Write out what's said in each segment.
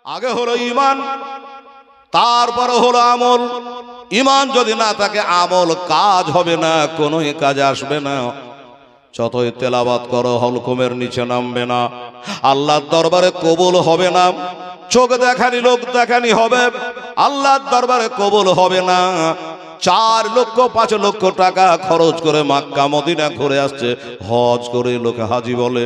আগে হলো ঈমান, তারপরে হলো আমল। ঈমান যদি না থাকে আমল কাজ হবে না, কোনোই কাজ আসবে না। যতই তেলাওয়াত করো হলকমের নিচে নামবে না, আল্লাহর দরবারে কবুল হবে না। চোখ দেখানি লোক দেখানি হবে, আল্লাহর দরবারে কবুল হবে না। 4 লক্ষ 5 লক্ষ টাকা খরচ করে মক্কা মদিনা ঘুরে আসছে, হজ করে লোকে হাজি বলে।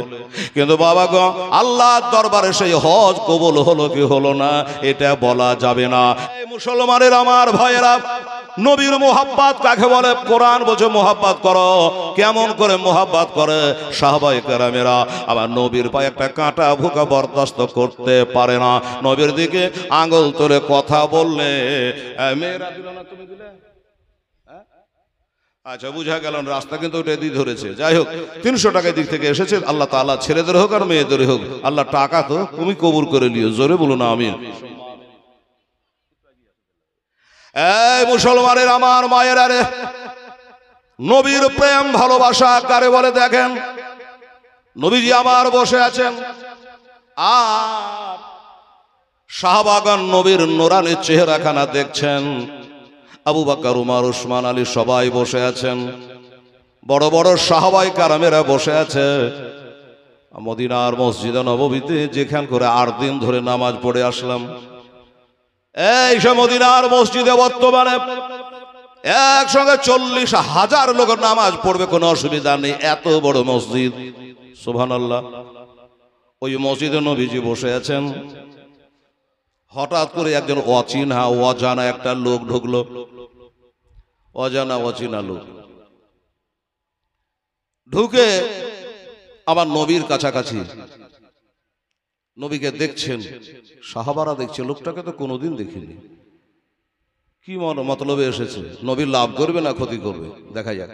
কিন্তু বাবা গো, আল্লাহর দরবারে সেই হজ কবুল হলো কি হলো না এটা বলা যাবে না। এই মুসলমানের আমার ভাইয়েরা, নবীর মোহাব্বত কাকে বলে? কোরআন বলছে মোহাব্বত করো। কেমন করে মোহাব্বত করে? সাহাবায়ে কেরামেরা আবার নবীর পায়ে একটা কাঁটা ভোঁকা বরদাস্ত করতে পারে না। নবীর দিকে আঙুল তুলে কথা বললে মেয়েরা দিল না, তুমি দিলে? আচ্ছা, বুঝা গেল রাস্তা কিন্তু ওটা দিয়ে ধরেছে। যাই হোক, 300 টাকা দিক থেকে এসেছে। আল্লাহ তাআলা ছেলেদের হোক আর মেয়েদের হোক, আল্লাহ টাকা তো তুমি কবুল করে নিও। জোরে বলো না আমিন। এই মুসলমানের আমার মায়েরা রে, নবীর প্রেম ভালোবাসা কারে বলে দেখেন। নবীজি আমার বসে আছেন আর সাহাবাগণ নবীর নূরানি চেহারাখানা দেখছেন। আবু বকর, উমর, উসমান, আলী সবাই বসে আছেন। বড় বড় সাহাবায়ে কেরামেরা বসে আছে। মদিনার মসজিদে নববীতে যেখান করে 8 দিন ধরে নামাজ পড়ে আসলাম, এই সে মদিনার মসজিদে বর্তমানে একসঙ্গে 40,000 লোক নামাজ পড়বে, কোনো অসুবিধা নেই। এত বড় মসজিদ, সুবহানাল্লাহ। ওই মসজিদে নবীজি বসে আছেন। হঠাৎ করে একজন অচিনা অজানা একটা লোক ঢুকলো। অজানা অচিনা লোক ঢুকে আমার নবীর কাছাকাছি, নবীকে দেখছেন। সাহাবারা দেখছে লোকটাকে তো কোনোদিন দেখিনি, কি মতলবে এসেছে, নবীর লাভ করবে না ক্ষতি করবে, দেখা যাক।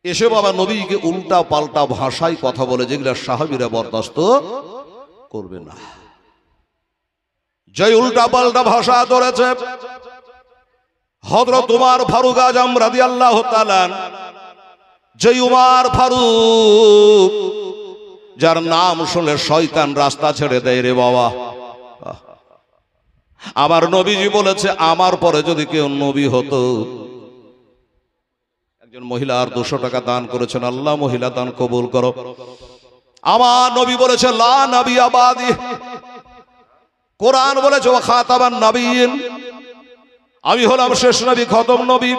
এসে বাবা নবীকে উল্টা পাল্টা ভাষায় কথা বলে, যেগুলা সাহাবীরা বরদাস্ত করবে না। যে উল্টা পাল্টা ভাষা ধরেছে, হযরত উমর ফারুক আজম রাদিয়াল্লাহু তাআলা, যে উমর ফারুক যার নাম শুনলে শয়তান রাস্তা ছেড়ে দেয় রে বাবা। আমার নবীজি বলেছে, আমার পরে যদি কেউ নবী হতো। একজন মহিলা আর 200 টাকা দান করেছেন, আল্লাহ মহিলা দান কবুল করো। আমার নবী বলেছে লা নবী আবাদি। কোরআন বলেছে ওয়া খাতাবান নবিয়্যিন, আমি হলাম শেষ নবী, খতম নবী।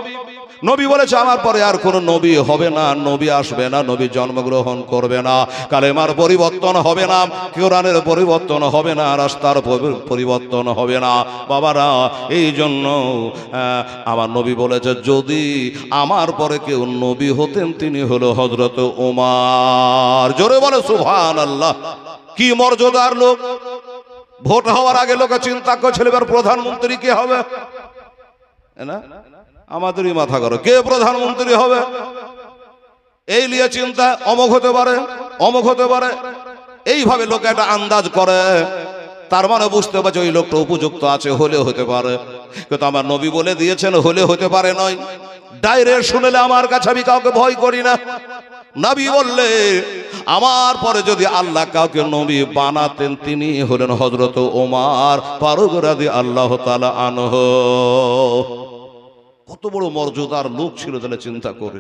নবী বলেছে আমার পরে আর কোন নবী হবে না, নবী আসবে না, নবী জন্মগ্রহণ করবে না, কালেমার পরিবর্তন হবে না, কোরআনের পরিবর্তন হবে না, রাস্তার পরিবর্তন হবে না। বাবারা, এই জন্য আমার নবী বলেছে যদি আমার পরে কেউ নবী হতেন তিনি হলো হযরত ওমর। জোরে বলে সুবহানাল্লাহ। কি মর্যাদার লোক! ভোট হওয়ার আগে লোকে চিন্তা করছিল এবার প্রধানমন্ত্রী কে হবে না। আমাদেরই মাথা করো, কে প্রধানমন্ত্রী হবে এই নিয়ে চিন্তা। অমুক হতে পারে, অমুক হতে পারে, এইভাবে লোকে একটা আন্দাজ করে। তার মানে বুঝতে পারছে ওই লোকটা উপযুক্ত আছে, হলে হতে পারে। কিন্তু আমার নবী বলে দিয়েছেন হলে হতে পারে নয়। ডাইরেক্ট শুনলে আমার কাছে আমি কাউকে ভয় করি না। নবী বললে আমার পরে যদি আল্লাহ কাউকে নবী বানাতেন তিনি হলেন হযরত ওমর ফারুক রাদিয়াল্লাহু তাআলা আনহু। কত বড় মর্যাদার লোক ছিল তাহলে চিন্তা করে।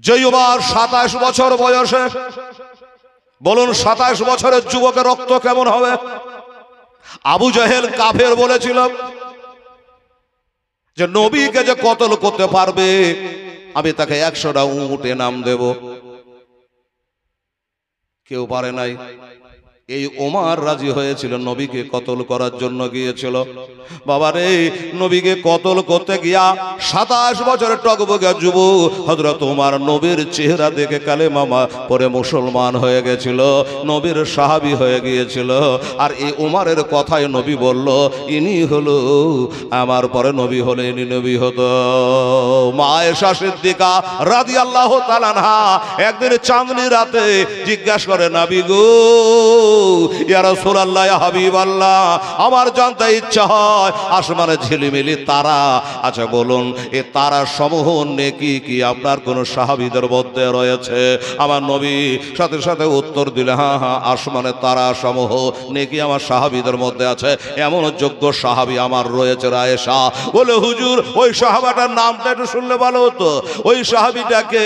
যে ওমর 27 বছর বয়সে, বলুন 27 বছরের যুবকের রক্ত কেমন হবে? আবু জাহেল কাফের বলেছিল যে নবীকে যে কতল করতে পারবে আমি তাকে 100টা উট নাম দেব। কেউ পারে নাই। এই ওমর রাজি হয়েছিল, নবীকে কতল করার জন্য গিয়েছিল। বাবারে, নবীকে কতল করতে গিয়া 27 বছরের টকবগা যুবক হযরত ওমর নবীর চেহারা দেখে কালেমা পরে মুসলমান হয়ে গেছিল, নবীর সাহাবী হয়ে গিয়েছিল। আর এই ওমরের কথায় নবী বলল ইনি হলো আমার পরে নবী হলে ইনি নবী হতো। মা আয়েশা সিদ্দিকা রাদিয়াল্লাহু তাআলা আনহা একদিন চাঁদনি রাতে জিজ্ঞাসা করে, নবী গো ইয়া রাসূলুল্লাহ, ইয়া হাবিবাল্লাহ, আমার জানতে ইচ্ছা হয় আসমানে ঝিলিমিলি তারা আছে, বলুন এ তারা সমূহ নেকি কি আপনার কোন সাহাবীদের মধ্যে রয়েছে? আমার নবী সাথে সাথে উত্তর দিলে, হ্যাঁ হ্যাঁ, আসমানে তারা সমূহ নেকি আমার সাহাবীদের মধ্যে আছে। এমন যোগ্য সাহাবী আমার রয়েছে আয়েশা। বলে হুজুর ওই সাহাবাটার নামটা একটু শুনলে ভালো হতো। ওই সাহাবীটাকে,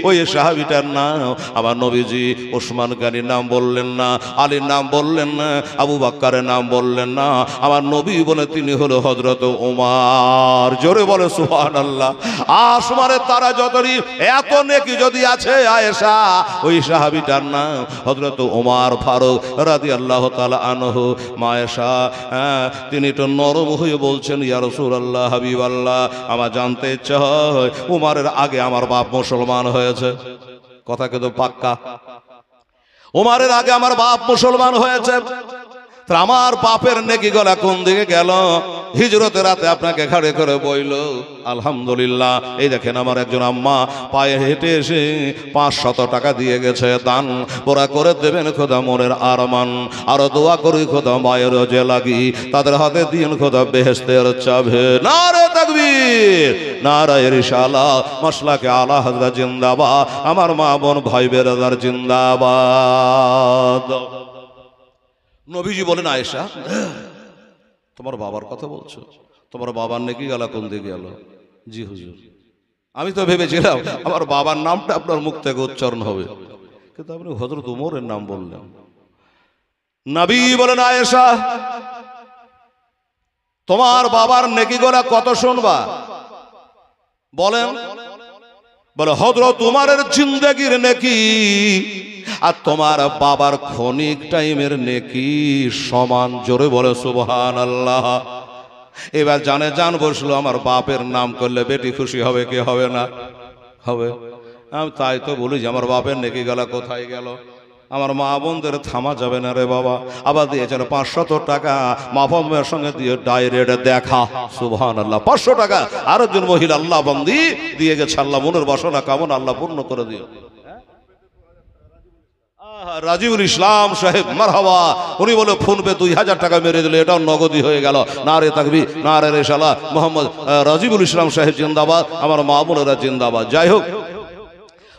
ওই সাহাবীটার নাম আমার নবীজি ওসমান গনির নাম বললেন না, আলীর নাম বললেন না, আবু বকরের নাম বললেন না, আমার নবী বলে তিনি হলো হযরত ওমর। জোরে বলে সুবহানাল্লাহ। আসমানে তারা যতই এত নেকি যদি আছে আয়েশা, ওই সাহাবীটার নাম হযরত ওমর ফারুক রাদিয়াল্লাহু তাআলা আনহু। মা আয়েশা তিনি তো নরম হয়ে বলছেন, ইয়া রাসূলুল্লাহ, হাবিবাল্লাহ, আমার জানতে ইচ্ছা হয় উমরের আগে আমার বাপ মুসলমান হয়েছে। কথা কিন্তু পাক্কা, উমরের আগে আমার বাপ মুসলমান হয়েছে। আমার বাপের নেকি গলা কোন দিকে গেল? হিজরতের রাতে আপনাকে ঘাড়ে করে বইল। আলহামদুলিল্লাহ, এই দেখেন আমার একজন আম্মা পায়ে হেঁটে এসে 500 টাকা দিয়ে গেছে, দান পোড়া করে দেবেন খোদা মনের আরমান। আরো দোয়া করি খোদা মায়ের যে লাগি তাদের হাতে দিন খোদা বেহেশতের চাবে। নারে তাকবীর, নারায়ে রিসালাত, মাসলাকে আলা হযরত জিন্দাবাদ, আমার মা বোন ভাই বেরাদার জিন্দাবাদ। নবীজি বলেন, আয়েশা তোমার বাবার কথা বলছো? তোমার বাবার নেকি গেল কোন দিকে গেল? জি হুজুর, আমি তো ভেবেছিলাম আমার বাবার নামটা আপনার মুখ থেকে উচ্চারণ হবে, কিন্তু আপনি হযরত ওমরের নাম বললেন। নবী বলেন, আয়েশা তোমার বাবার নেকি গলা কত শুনবা? বলেন। বলে হযরত ওমরের জিন্দেগির নেকি আর তোমার বাবার ক্ষণিক টাইমের নেকি সমান। জোরে বলে সুবহানাল্লাহ। এবার জান বসলো, আমার বাপের নাম করলে বেটি খুশি হবে কি হবে না? হবে। আমি তাই তো বলি যে আমার বাপের নেকি গেলা কোথায় গেল? আমার মা বোনদের থামা যাবে না রে বাবা। আবার দিয়েছেন 500 টাকা, মা বোনের সঙ্গে দিয়ে ডাইরেক্ট দেখা। সুবহানাল্লাহ, 500 টাকা আর একজন মহিলা আল্লাহ বন্দি দিয়ে গেছে। আল্লাহ মনের বাসনা কামনা আল্লাহ পূর্ণ করে দিও। রাজিউল ইসলাম সাহেব মারহাবা, উনি বলে ফোন পে 2000 টাকা মেরে দিলে, এটাও নগদই হয়ে গেল। নারে তাকবীর, নারে রিসালাত, মোহাম্মদ রাজিউল ইসলাম সাহেব জিন্দাবাদ, আমার মা বোনেরা জিন্দাবাদ। যাই হোক,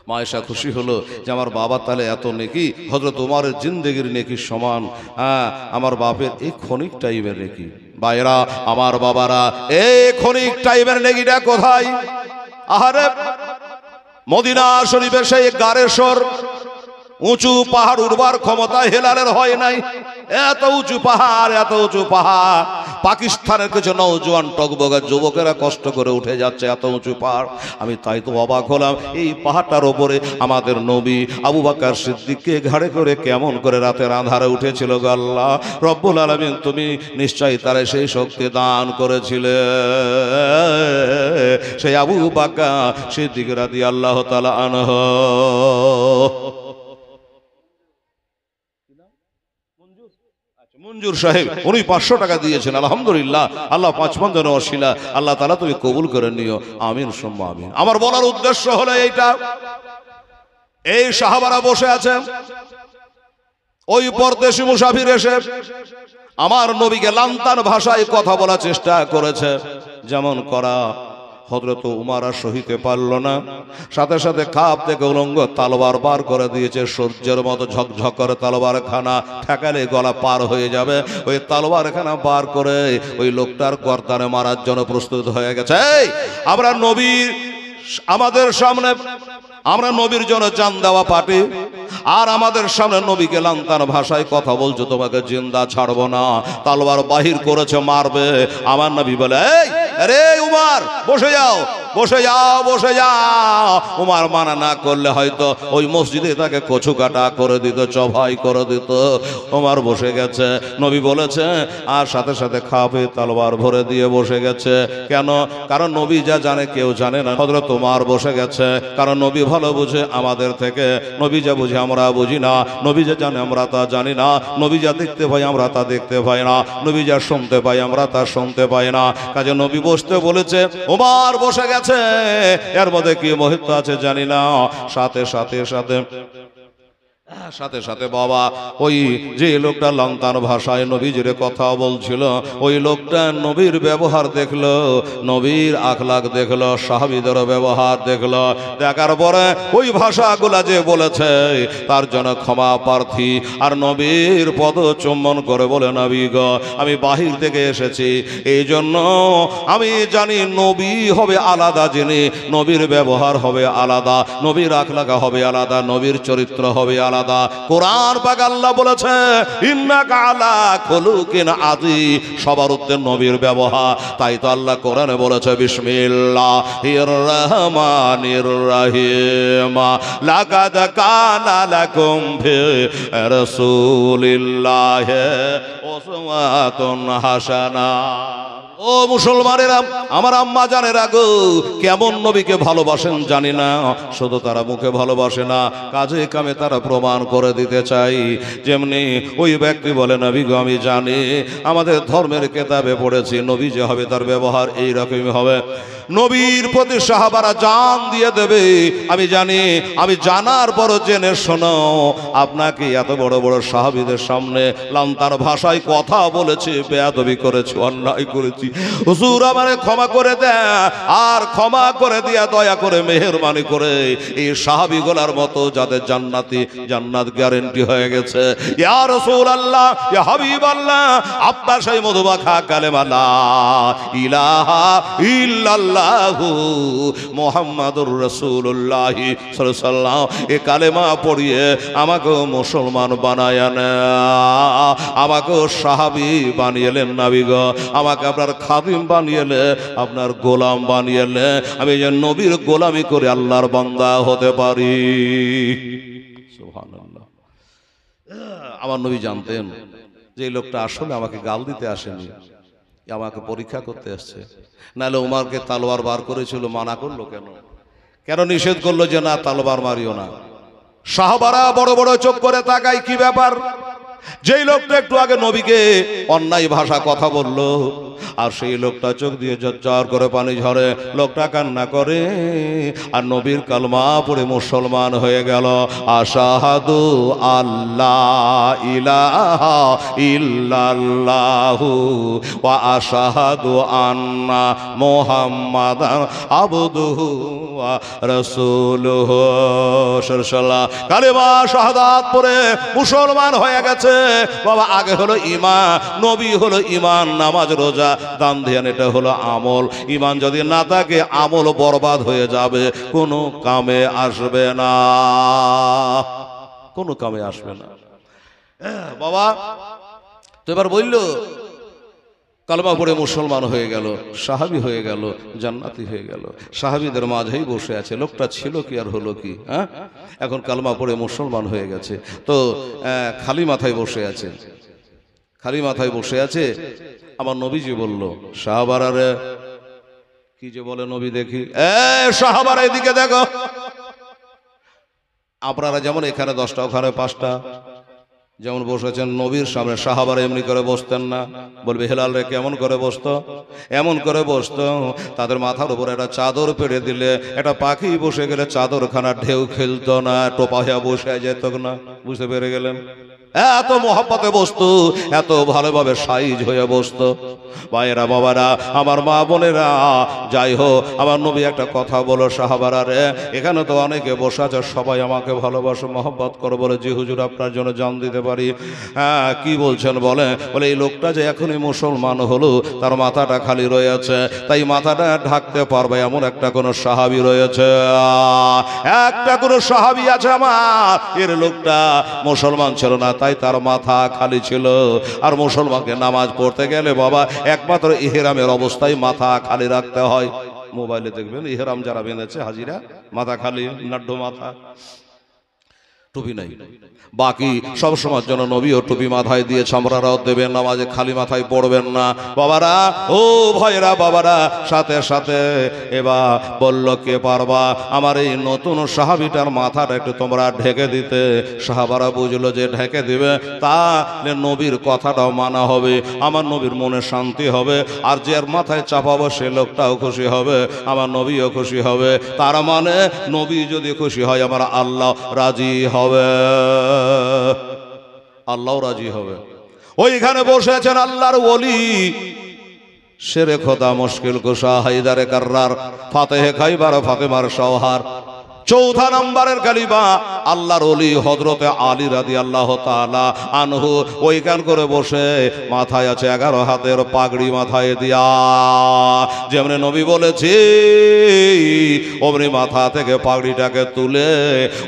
মা আয়েশা খুশি হলো যে আমার বাবা তাহলে এত নেকি হযরত ওমরের জিন্দেগির নেকি সমান। হ্যাঁ, আমার বাপের এই ক্ষণিক টাইমের নেকি। ভাইরা আমার বাবারা, এই ক্ষণিক টাইমের নেকিটা কোথায়? আহারে মদিনা শরীফের সেই গারেশ্বর উঁচু পাহাড় উঠবার ক্ষমতা হেলালের হয় নাই। এত উঁচু পাহাড়, এত উঁচু পাহাড়, পাকিস্তানের কিছু নওজোয়ান টকবগা যুবকেরা কষ্ট করে উঠে যাচ্ছে এত উঁচু পাহাড়। আমি তাই তো অবাক হলাম, এই পাহাড়টার ওপরে আমাদের নবী আবু বকর সিদ্দিককে ঘাড়ে করে কেমন করে রাতের আঁধারে উঠেছিল গো আল্লাহ রব্বুল আলামিন, তুমি নিশ্চয়ই তারে সেই শক্তি দান করেছিলে। সেই আবু বকর সিদ্দিক রাদিয়াল্লাহু তাআলা আনহু। মঞ্জুর সাহেব উনি 500 টাকা দিয়েছেন। আলহামদুলিল্লাহ, আল্লাহ 5 বন্ধন ওসিলা আল্লাহ তাআলা তুমি কবুল করে নিও, আমিন সুম্মা আমিন। আমার বলার উদ্দেশ্য হলো এইটা, এই সাহাবারা বসে আছেন, ওই পরদেশি মুসাফির এসে আমার নবীকে লান্তান ভাষায় কথা বলার চেষ্টা করেছে। যেমন করা হযরত উমর আর সহিতে পারল না, সাথে সাথে কাপ থেকে উলঙ্গ তলোয়ার বার করে দিয়েছে। সূর্যের মতো ঝকঝক করে তলোয়ার খানা ঠেকালে গলা পার হয়ে যাবে, ওই তলোয়ার খানা বার করে ওই লোকটার গর্দানে মারার জন্য প্রস্তুত হয়ে গেছে। আমরা নবী আমাদের সামনে, আমরা নবীর জন্য জান দেওয়া পার্টি, আর আমাদের সামনে নবীকে লান্তান ভাষায় কথা বলছো, তোমাকে জিন্দা ছাড়বো না, তলোয়ার বাহির করেছে মারবে। আমার নবী বলে, এই আরে উমর বসে যাও, বসে যাও, বসে যাও। উমর মানা না করলে হয়তো ওই মসজিদে তাকে কচু কাটা করে দিত, চভাই করে দিত। উমর বসে গেছে, নবী বলেছে, আর সাথে সাথে খাবে তলোয়ার ভরে দিয়ে বসে গেছে। কেন? কারণ নবী যা জানে কেউ জানে না। হযরত উমর বসে গেছে কারণ নবী ভালো বুঝে আমাদের থেকে। নবী যা বুঝে আমরা বুঝি না, নবী যা জানে আমরা তা জানি না, নবী যা দেখতে পাই আমরা তা দেখতে পাই না, নবী যা শুনতে পাই আমরা তা শুনতে পাই না। কাজে নবী বসতে বলেছে, উমর বসে গেছে, এর মধ্যে কি মুহূর্ত আছে জানি না। সাথে সাথে সাথে সাথে সাথে বাবা ওই যে লোকটা লন্তান ভাষায় নবীজির কথা বলছিল, ওই লোকটা নবীর ব্যবহার দেখলো, নবীর আখলাক দেখলো, সাহাবীদের ব্যবহার দেখলো, দেখার পরে ওই ভাষাগুলা যে বলেছে তার জন্য ক্ষমা প্রার্থী। আর নবীর পদ চুম্বন করে বলে, নবী গো, আমি বাহির থেকে এসেছি, এই জন্য আমি জানি নবী হবে আলাদা, যিনি নবীর ব্যবহার হবে আলাদা, নবীর আখলাক হবে আলাদা, নবীর চরিত্র হবে আলাদা। কোরআন পাক আল্লাহ বলেছে ইন্নাকা আলা খুলুকিন আযীম, সবার উত্তর নবীর ব্যবহার। তাই তো আল্লাহ কোরআনে বলেছে বিসমিল্লাহির রহমানির রহিম লাকাদ কানা লাকুম ফি রাসূলিল্লাহি উসওয়াতুন হাসানা। ও মুসলমানেরা, আমার আম্মা জানেরা গো, কেমন নবীকে ভালোবাসেন জানি না, শুধু তারা মুখে ভালোবাসে না, কাজে কামে তারা প্রমাণ করে দিতে চাই। যেমনি ওই ব্যক্তি বলে, নবী গো, আমি জানি, আমাদের ধর্মের কেতাবে পড়েছি নবী যে হবে তার ব্যবহার এই রকমই হবে, নবীর প্রতি সাহাবারা জান দিয়ে দেবে। আমি জানি, আমি জানার পর জেনে শোনো, আপনাকে এত বড় বড় সাহাবীদের সামনে লান্তার ভাষায় কথা বলেছি, বেয়াদবি করেছি, অন্যায় করেছি, হুজুর আমারে ক্ষমা করে দেন, আর ক্ষমা করে দিয়া দয়া করে মেহেরবানি করে এই সাহাবীগুলার মতো যাদের জান্নাতি, জান্নাত গ্যারান্টি হয়ে গেছে, ইয়া রাসূলুল্লাহ, ইয়া হাবিবাল্লাহ, আপনার সেই মধুমাখা কালেমা লা ইলাহা ইল্লাল্লাহু মুহাম্মাদুর রাসূলুল্লাহ সাল্লাল্লাহু আলাইহি ওয়াসাল্লাম, এই কালেমা পড়িয়ে আমাকে মুসলমান বানায়েন, আমাকে সাহাবী বানিয়েলেন নবী গো, আমাকে আপনার খাদিম বানিয়েলে, আপনার গোলাম বানিয়েলে, আমি যে নবীর গোলামি করে আল্লাহর বান্দা হতে পারি। সুবহানাল্লাহ। আমার নবী জানতেন যে এই লোকটা আসলে আমাকে গাল দিতে আসেনি, আমাকে পরীক্ষা করতে আসছে। নাহলে উমারকে তালোয়ার বার করেছিল, মানা করলো কেন? কেন নিষেধ করলো যে না তালোয়ার মারিও না? সাহাবারা বড় বড় চোখ করে তাকায়, কি ব্যাপার? যেই লোকটা একটু আগে নবীকে অন্যায় ভাষা কথা বললো, আর সেই লোকটা চোখ দিয়ে ঝরঝর করে পানি ঝরে, লোকটা কান্না করে, আর নবীর কালমা পড়ে মুসলমান হয়ে গেল। আশহাদু আল্লাহ ইলাহা ইল্লাল্লাহু ওয়া আশহাদু আন্না মুহাম্মাদান আবদুহু ওয়া রাসূলুহু। কালেমা শাহাদাত পড়ে মুসলমান হয়ে গেছে বাবা। আগে হলো ঈমান, নবী হলো ঈমান, নামাজ রোজা দান ধ্যান, এটা হলো আমল। ঈমান যদি না থাকে আমল বরবাদ হয়ে যাবে, কোনো কামে আসবে না, কোনো কামে আসবে না বাবা। তো এবার বললো কালেমা পড়ে মুসলমান হয়ে গেল, সাহাবী হয়ে গেল, জান্নাতি হয়ে গেল, সাহাবীদের মাঝেই বসে আছে। লোকটা ছিল কি আর হলো কি? হ্যাঁ, এখন কালেমা পড়ে মুসলমান হয়ে গেছে, তো খালি মাথায় বসে আছে, খালি মাথায় বসে আছে। আমার নবীজি বলল, সাহাবারা রে, কি যে বলে নবী, দেখি সাহাবারা এদিকে দেখো, আপনারা যেমন এখানে 10টা ওখানে 5টা যেমন বসেছেন, নবীর সামনে সাহাবারা এমনি করে বসতেন না। বলবে হেলাল রে কেমন করে বসতো? এমন করে বসতো, তাদের মাথার উপর একটা চাদর পেড়ে দিলে একটা পাখি বসে গেলে চাদরখানা ঢেউ খেলতো না, টোপা হইয়া বসে যেত না। বুঝতে পেরে গেলেন? এত মহব্বতে বসতো, এত ভালোভাবে সাইজ হয়ে বসতো। ভাইয়েরা বাবারা, আমার মা বোনেরা, যাই হোক, আমার নবী একটা কথা বলো, সাহাবারা রে, এখানে তো অনেকে বসে আছে, সবাই আমাকে ভালোবাসো, মহব্বত করো। বলে জি হুজুর, আপনার জন্য জান দিতে পারি। হ্যাঁ, কি বলছেন? বলে এই লোকটা যে এখনই মুসলমান হলো, তার মাথাটা খালি রয়েছে, তাই মাথাটা ঢাকতে পারবে এমন একটা কোনো সাহাবী রয়েছে, একটা কোনো সাহাবী আছে আমার, এর লোকটা মুসলমান ছিল না, তাই তার মাথা খালি ছিল। আর মুসলমানকে নামাজ পড়তে গেলে বাবা একমাত্র ইহরামের অবস্থায় মাথা খালি রাখতে হয়। মোবাইলে দেখবেন ইহরাম যারা বেঁধেছে হাজিরা, মাথা খালি, নাড্ড মাথা, টুপি নাই। বাকি সব সময়ের জন্য নবীও টুপি মাথায় দিয়েছে, আমরাও দেবেন, নামাজে খালি মাথায় পড়বেন না বাবারা। ও ভাইরা বাবারা, সাথে সাথে এবার বলল, কে পারবা আমার এই নতুন সাহাবীটার মাথাটা একটু তোমরা ঢেকে দিতে? সাহাবারা বুঝলো যে ঢেকে দিবে, তাহলে নবীর কথাটাও মানা হবে, আমার নবীর মনে শান্তি হবে, আর যে মাথায় চাপাবো সে লোকটাও খুশি হবে, আমার নবীও খুশি হবে। তার মানে নবী যদি খুশি হয়, আমার আল্লাহ রাজি হবে। হবে, আল্লাহ রাজি হবে। ওইখানে বসে আছেন আল্লাহর ওলি শেরে খোদা মুশকিল কুশা হায়দারে কাররার ফাতেহে খাইবার ফাতেমার সওহার। চৌথা নম্বরের কালিমা আল্লাহর ওলি হযরতে আলী রাদিয়াল্লাহু তাআলা আনহু ওইখান করে বসে মাথায় আছে 11 হাতের পাগড়ি মাথায় দিয়া। যেমনি নবী বলেছে অমনি মাথা থেকে পাগড়িটাকে তুলে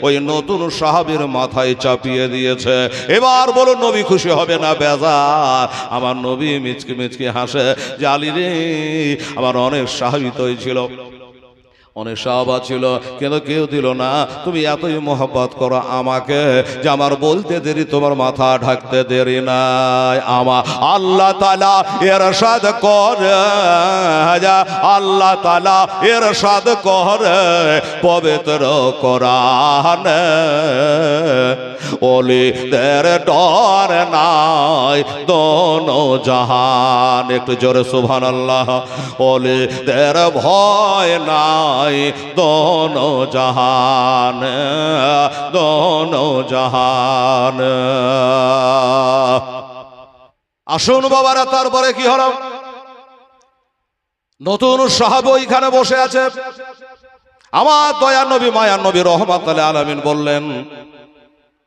ওই নতুন সাহাবীর মাথায় চাপিয়ে দিয়েছে। এবার বলুন নবী খুশি হবে না বেজার? আমার নবী মিচকি মিচকি হাসে যে আলী রে, আমার অনেক সাহাবী তো ছিল, অনেক সাহাবা ছিল, কিন্তু কেউ দিল না। তুমি এতই মোহব্বত করো আমাকে যে আমার বলতে দেরি, তোমার মাথা ঢাকতে দেরি নাই। আমার আল্লাহ তাআলা ইরশাদ করে, আল্লাহ তাআলা ইরশাদ করে পবিত্র কোরআনে, ওলিদের ডর নাই দোনো জাহান। একটু জোরে সুবহানাল্লাহ। ওলিদের ভয় নাই দোনো জাহান, দোনো জাহান। আসুন বাবারা, তারপরে কি হলো? নতুন সাহাবী ওইখানে বসে আছে। আমার দয়ার নবী মায়ার নবী রহমাতুল আলামিন বললেন,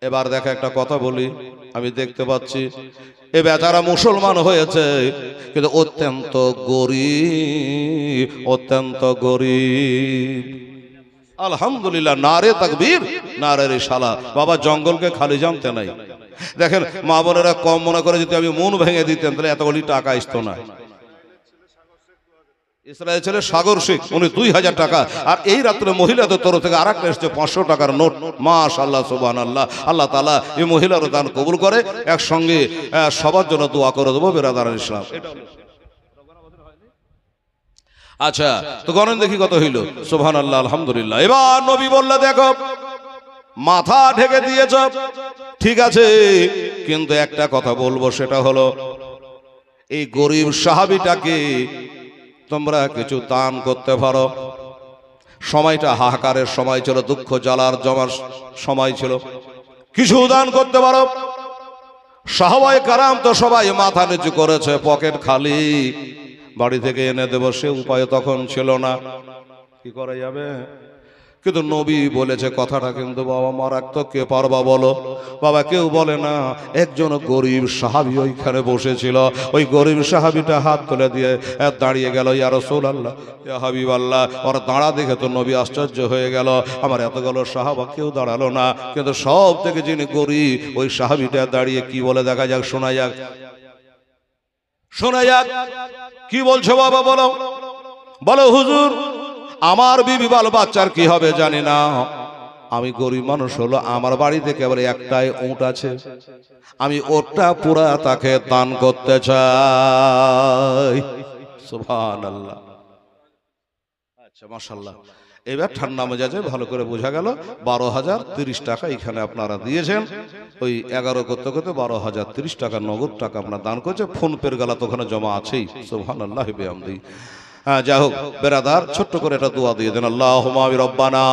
এবার দেখা একটা কথা বলি, আমি দেখতে পাচ্ছি এ বেচারা মুসলমান হয়েছে কিন্তু অত্যন্ত গরিব, অত্যন্ত গরিব। আলহামদুলিল্লাহ, নারে তাকবীর, নারে রিসালাত। বাবা জঙ্গলকে খালি জানতে নাই। দেখেন মা বোনেরা কম মনে করে যদি আমি মন ভেঙে দিতেন তাহলে এতগুলি টাকা আসতো না। ইসরায়েল ছেলে সাগর শেখ, উনি 2000 টাকা, আর এই রাত্রে মহিলাদের তরফ থেকে আরেকটা এসছে 500 টাকার নোট। মাশাআল্লাহ সুবহানাল্লাহ। আল্লাহ তাআলা এই মহিলার দান কবুল করে। একসঙ্গে সবার জন্য দোয়া করে দেবো বিরাদার ইসলাম। আচ্ছা, তো গণন দেখি কত হইল। সুবহানাল্লাহ, আলহামদুলিল্লাহ। এবার নবী বললে দেখো মাথা ঢেকে দিয়েছ, ঠিক আছে, কিন্তু একটা কথা বলবো, সেটা হলো এই গরিব সাহাবীটাকে তোমরা কিছু দান করতে পারো। সময়টা হাহাকারের সময় ছিল, দুঃখ জ্বালার জমার সময় ছিল, কিছু দান করতে পারো। সাহাবায়ে কারাম তো সবাই মাথা নিচু করেছে, পকেট খালি, বাড়ি থেকে এনে দেব সে উপায় তখন ছিল না, কি করা যাবে? কিন্তু নবী বলেছে কথাটা কিন্তু বাবা মারাত্মক। কে পারবা বলো? বাবা কেউ বলে না। একজন গরিব সাহাবী ওইখানে বসেছিল, ওই গরিব সাহাবীটা হাত তুলে দিয়ে দাঁড়িয়ে গেল, ইয়া রাসূলুল্লাহ, ইয়া হাবিবাল্লাহ। ওর দাঁড়া দেখে তো নবী আশ্চর্য হয়ে গেল, আমার এতগুলো সাহাবা কেউ দাঁড়ালো না, কিন্তু সব থেকে যিনি গরিব ওই সাহাবীটা দাঁড়িয়ে কি বলে দেখা যাক, শোনা যাক, শোনা যাক। কি বলছো বাবা? বলো, বলো হুজুর, আমার বিবি বাল বাচ্চার কি হবে জানি না, আমি গরিব মানুষ হলো, আমার বাড়িতে কেবল একটাই উট আছে, আমি ওটা পুরা তাকে দান করতে চাই। সুবহানাল্লাহ। আচ্ছা মাশাআল্লাহ। এবার ঠান্ডা মেজাজে ভালো করে বোঝা গেল 12,030 টাকা এখানে আপনারা দিয়েছেন। ওই 11 করতে করতে 12,030 টাকা নগদ টাকা আপনারা দান করেছে। ফোন পের গালা তো ওখানে জমা আছেই। সুবহানাল্লাহ বিহামদি। যাই হোক বেরাদার, ছোট্ট করে একটা দোয়া দিয়ে দেন। আল্লাহুম্মা রব্বানা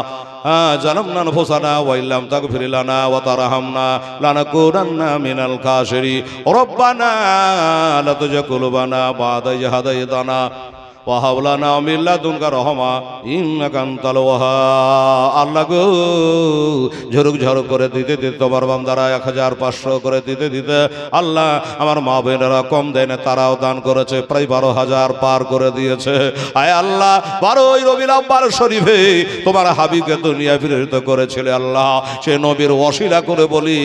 জালামনা আনফুসানা ওয়া ইল্লাম তাগফির লানা ওয়া তারহামনা লানাকুনান্না মিনাল খাসিরিন। রব্বানা লা তুযিগ কুলুবানা বা'দা ইয হাদাইতানা ওয়া হাব লানা মিন লাদুনকা রাহমা ইন্নাকা আনতাল ওয়াহ্হাব। আল্লাহ গো, ঝরুক ঝরুক করে দিতে দিতে তোমার বান্দারা 1500 করে দিতে দিতে আল্লাহ আমার মা বোনেরা কম দেয় না, তারাও দান করেছে, প্রায় 12,000 পার করে দিয়েছে। আয় আল্লাহ, 12ই রবিউল আউয়াল শরীফে তোমার হাবিবকে দুনিয়ায় প্রেরিত করেছিলে আল্লাহ, সে নবীর ওসিলা করে বলি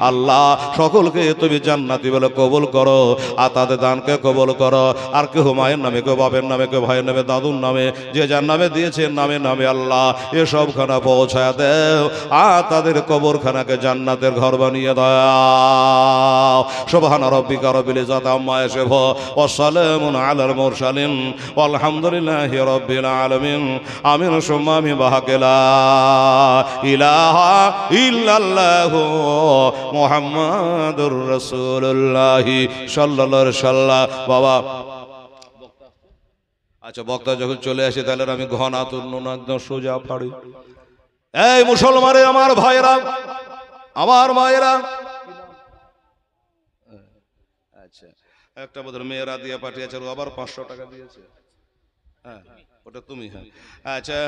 আল্লাহ সকলকে তুমি জান্নাতি বলে কবুল করো, আর তাদের দানকে কবুল করো। আর কেউ মায়ের নামে, কেউ বাপের নামে, কেউ ভাইয়ের নামে, দাদুর নামে, যে যার নামে দিয়েছে নামে নামে আল্লাহ এসব খানা পৌঁছায় দেও, আর তাদের কবরখানাকে জান্নাতের ঘর বানিয়ে দাও। সুবহান রাব্বিকা রাব্বিল ইজ্জাতি আম্মা ইয়াসিফুন ওয়া সালামুন আলাল মুরসালিন ওয়ালহামদুলিল্লাহি রাব্বিল আলামিন। আমিন সুম্মা আমিন। বাহাকেলা ইলাহা ইল্লাল্লাহু মুহাম্মাদুর রাসূলুল্লাহ সাল্লাল্লাহু আলাইহি ওয়াসাল্লাম। বাবা আচ্ছা, বক্তা যখন চলে আসে তাহলে আমি ঘন আতুর নুন একদম সোজা ফাড়ি। এই মুসলমানের আমার ভাইরা, আমার মায়েরা, আচ্ছা একটা বোধহয় মেয়েরা দিয়ে পাঠিয়েছে, আবার 500 টাকা দিয়েছে। হ্যাঁ ওটা তুমি। হ্যাঁ আচ্ছা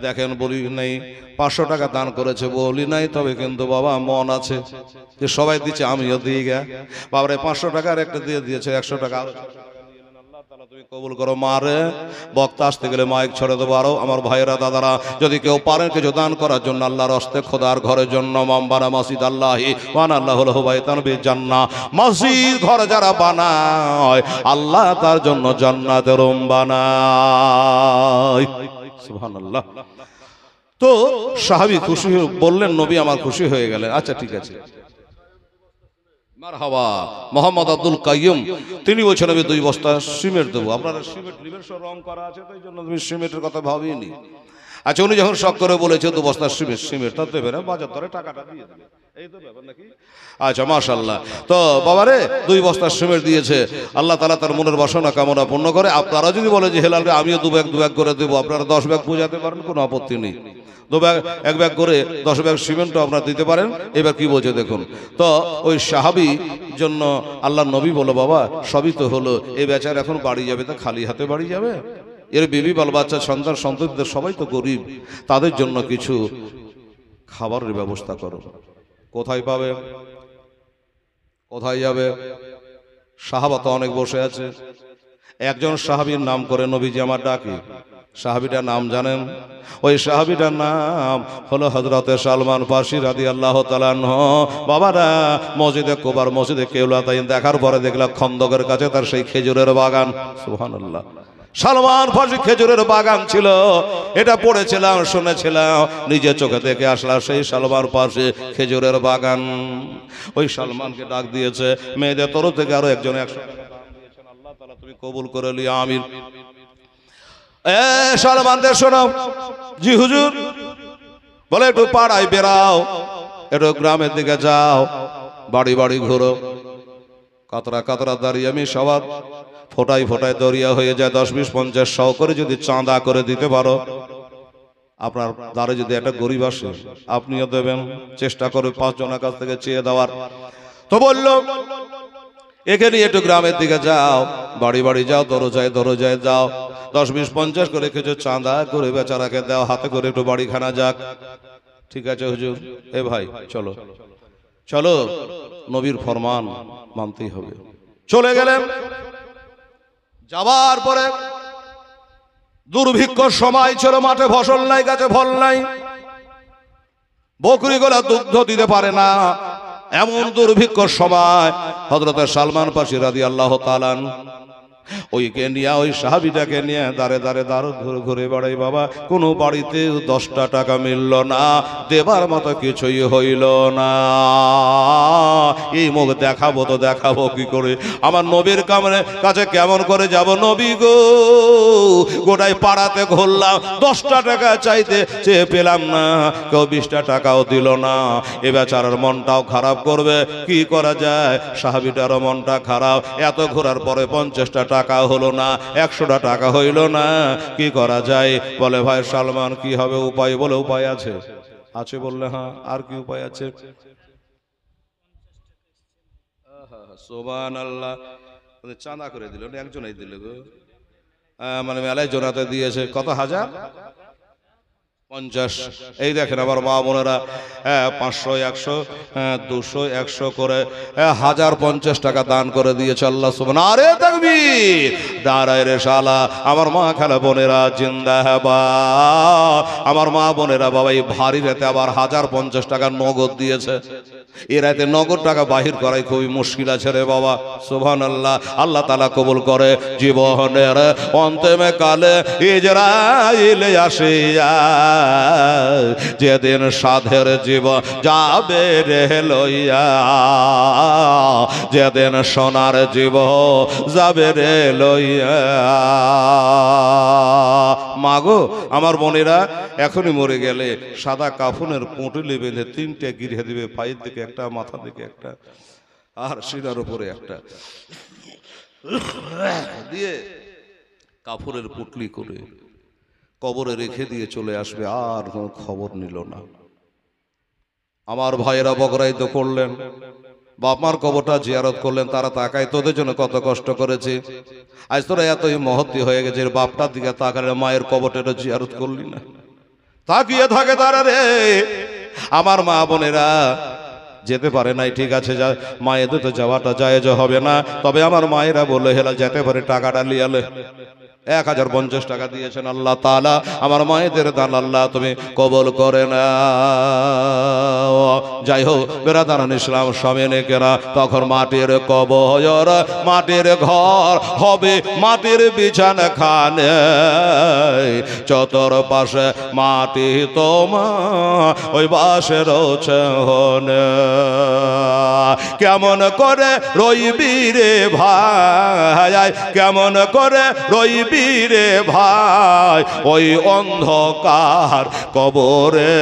দেখেন, বলি নাই 500 টাকা দান করেছে বলি নাই, তবে কিন্তু বাবা মন আছে যে সবাই দিচ্ছে আমিও দিয়ে গে। বাবারে 500 টাকার একটা দিয়ে দিয়েছে, 100 টাকা। তুমি কবুল করো মারে। বক্তা আসতে গেলে মাইক ছড়ে দেবো। আরো আমার ভাইয়েরা দাদারা, যদি কেউ পারেন কিছু দান করার জন্য আল্লাহর হস্তে, খোদার ঘরের জন্য, মামবানা মসজিদ আল্লাহি ওয়ান আল্লাহুল বাইতান বি জান্নাহ, মসজিদ ঘর যারা বানায় আল্লাহ তার জন্য জান্নাতের রুম বানায়। সুবহানাল্লাহ। তো সাহাবী খুশি বললেন, নবী আমার খুশি হয়ে গেলেন। আচ্ছা ঠিক আছে, মারহাবা। মোহাম্মদ আব্দুল কাইয়ুম তিনি বলছেন আমি 2 বস্তা সিমেন্ট দেবো। আপনারা সিমেন্ট নেবেন, সব রং করা আছে, তো এই জন্য তুমি সিমেন্টের কথা ভাবিনি। আচ্ছা উনি যখন শখ করে বলেছে 2 বস্তা সিমেন্ট তা দেবে না, বাজার দরে টাকাটা দিয়ে দেবে, এই তো ব্যাপার নাকি? আচ্ছা মাশাআল্লাহ। তো বাবারে 2 বস্তা সিমেন্ট দিয়েছে। আল্লাহ তাআলা তার মনের বাসনা কামনা পূর্ণ করে। আপনারা যদি বলে যে হেলাল আমিও 2 ব্যাগ করে দেবো, আপনারা 10 ব্যাগ বোঝাতে পারেন, কোনো আপত্তি নেই। 2 ব্যাগ 1 ব্যাগ করে 10 ব্যাগ সিমেন্টও আপনারা দিতে পারেন। এবার কি বলছে দেখুন। তো ওই সাহাবী জন্য আল্লাহ নবী বলো, বাবা সবই তো হলো, এই বেচারা এখন বাড়ি যাবে, তো খালি হাতে বাড়ি যাবে? এর বিবি বাল বাচ্চা সন্তান সন্ততিদের সবাই তো গরিব, তাদের জন্য কিছু খাবারের ব্যবস্থা করো। কোথায় পাবে, কোথায় যাবে? সাহাবা তো অনেক বসে আছে। একজন সাহাবীর নাম করে নবীজি আমার ডাকে। সাহাবীটার নাম জানেন? ওই সাহাবীটার নাম হলো হযরতে সালমান ফারসি রাদিয়াল্লাহু তাআলা আনহু। বাবারা মসজিদে কুবার, মসজিদে কিবলাতাইন দেখার পরে দেখলাম খন্দকের কাছে তার সেই খেজুরের বাগান। সুবহানাল্লাহ। সালমান ফারসি খেজুরের বাগান ছিল, এটা পড়েছিলাম, শুনেছিলাম, নিজে চোখে দেখে আসলাম সেই সালমান ফারসি খেজুরের বাগান। ওই সালমানকে ডাক দিয়েছে, মেয়েদের তরফ থেকে আরো একজন 100 টাকা দান দিয়েছেন। আল্লাহ তাআলা তুমি কবুল করে লিও, আমিন। সালমানদের শোনো। জি হুজুর। বলে একটু পাড়ায় বেরাও, একটু গ্রামের দিকে যাও, বাড়ি বাড়ি ঘুরো। কাতরা কাতরা দাঁড়িয়ে আমি সবার ফোটায় ফোটায় দরিয়া হয়ে যায়। 10, 20, 50, 100 করে যদি চাঁদা করে দিতে পারো, আপনার দ্বারে যদি একটা গরিব আসে আপনিও দেবেন। চেষ্টা করে 5 জনের কাছ থেকে চেয়ে দেওয়ার। তো বললো এখানে একটু গ্রামের দিকে যাও, বাড়ি বাড়ি যাও, দরজায় দরজায় যাও, 10, 20, 50 করে কিছু চাঁদা করে বেচারাকে দাও, হাতে করে একটু বাড়িখানা যাক। ঠিক আছে হুজুর। এ ভাই চলো চলো, নবীর ফরমান মানতেই হবে। চলে গেলেন। যাবার পরে দুর্ভিক্ষ সময় ছিল, মাঠে ফসল নাই, গাছে ফল নাই, বকরিগুলা দুগ্ধ দিতে পারে না, এমন দুর্ভিক্ষ সময় হযরত সালমান ফারসি রাদিয়াল্লাহু তাআলা ওইকে নিয়ে, ওই সাহাবীটাকে নিয়ে দাঁড়ে দাঁড়ে ঘুরে ঘুরে বেড়াই। বাবা কোনো বাড়িতে 10টা টাকা মিলল না, দেবার মতো কিছুই হইল না। এই মুখ দেখাবো তো দেখাবো কি করে? আমার নবীর কাছে কেমন করে যাব? নবী গো, গোটাই পাড়াতে ঘুরলাম, 10টা টাকা চাইতে চেয়ে পেলাম না, কেউ 20টা টাকাও দিল না। এ বেচারার মনটাও খারাপ করবে, কি করা যায়? সাহাবীটারও মনটা খারাপ, এত ঘোরার পরে 50টা টাকা হলো না, 100টা টাকা হইল না, কি করা যায়? বলে ভাই সালমান কি হবে? উপায়? বলে উপায় আছে। আছে বললে হ্যাঁ, আর কি উপায় আছে? সুবহানাল্লাহ। চাঁদা করে দিল, একজনই দিল গো, মানে মেলায় জোনাতে দিয়েছে। কত হাজার? 50। এই দেখেন আমার মা বোনেরা 500, 100, 200, 100 করে 1050 টাকা দান করে দিয়েছে। আল্লাহ সুবহানাহু। আরে তাকবীর, দাঁড়ায় রে শালা। আমার মা খালা বোনেরা জিন্দাবাদ। আমার মা বোনেরা বাবা এই ভারী রাতে আবার 1050 টাকা নগদ দিয়েছে। এ রাতে নগদ টাকা বাহির করাই খুবই মুশকিল আছে রে বাবা। সুবহানাল্লাহ। আল্লাহ তাআলা কবুল করে। জীবনের অন্তিমে কালে ইজরাইল আসিয়া যেদিন সাধের জীবন যাবে রে লইয়া, যেদিন সোনার জীবন যাবে রে লইয়া। মাগো আমার বোনেরা এখনই মরে গেলে সাদা কাফনের পুঁটুলি বেঁধে 3টে গিরে দিবে, পায়ের দিকে একটা, মাথা দিকে একটা, আর শিরার উপরে একটা দিয়ে কাফনের পুটলি করে কবরে রেখে দিয়ে চলে আসবে। আর কোনো খবর নিল না। আমার ভাইয়েরা বকরাই তো করলেন, বাপ মার কবরটা জিয়ারত করলেন, তারা তাকায় তোদের জন্য কত কষ্ট করেছে, আজ তোরা এতই মহত্তি হয়ে গেছে, বাপটার দিকে তাকালে মায়ের কবরটা জিয়ারত করলি না। তাকিয়ে থাকে তারা রে। আমার মা বোনেরা যেতে পারে নাই, ঠিক আছে, যা মায়েদের তো যাওয়াটা জায়েজ হবে না, তবে আমার মায়েরা বলে হেলা যেতে পারে, টাকাটা লিয়ালে 1050 টাকা দিয়েছেন আল্লাহ তাআলা, আমার মায়েদের দান আল্লাহ তুমি কবুল করে না। যাই হোক বেরাদারান ইসলাম সামনে কেরা, তখন মাটির কবর, মাটির ঘর হবে, মাটির বিছানা খানে, চতর পাশে মাটি তোমার ওই বাসের ছাহনে। কেমন করে রইবি রে ভাই, কেমন করে রইবি রে ভাই ওই অন্ধকার কবরে,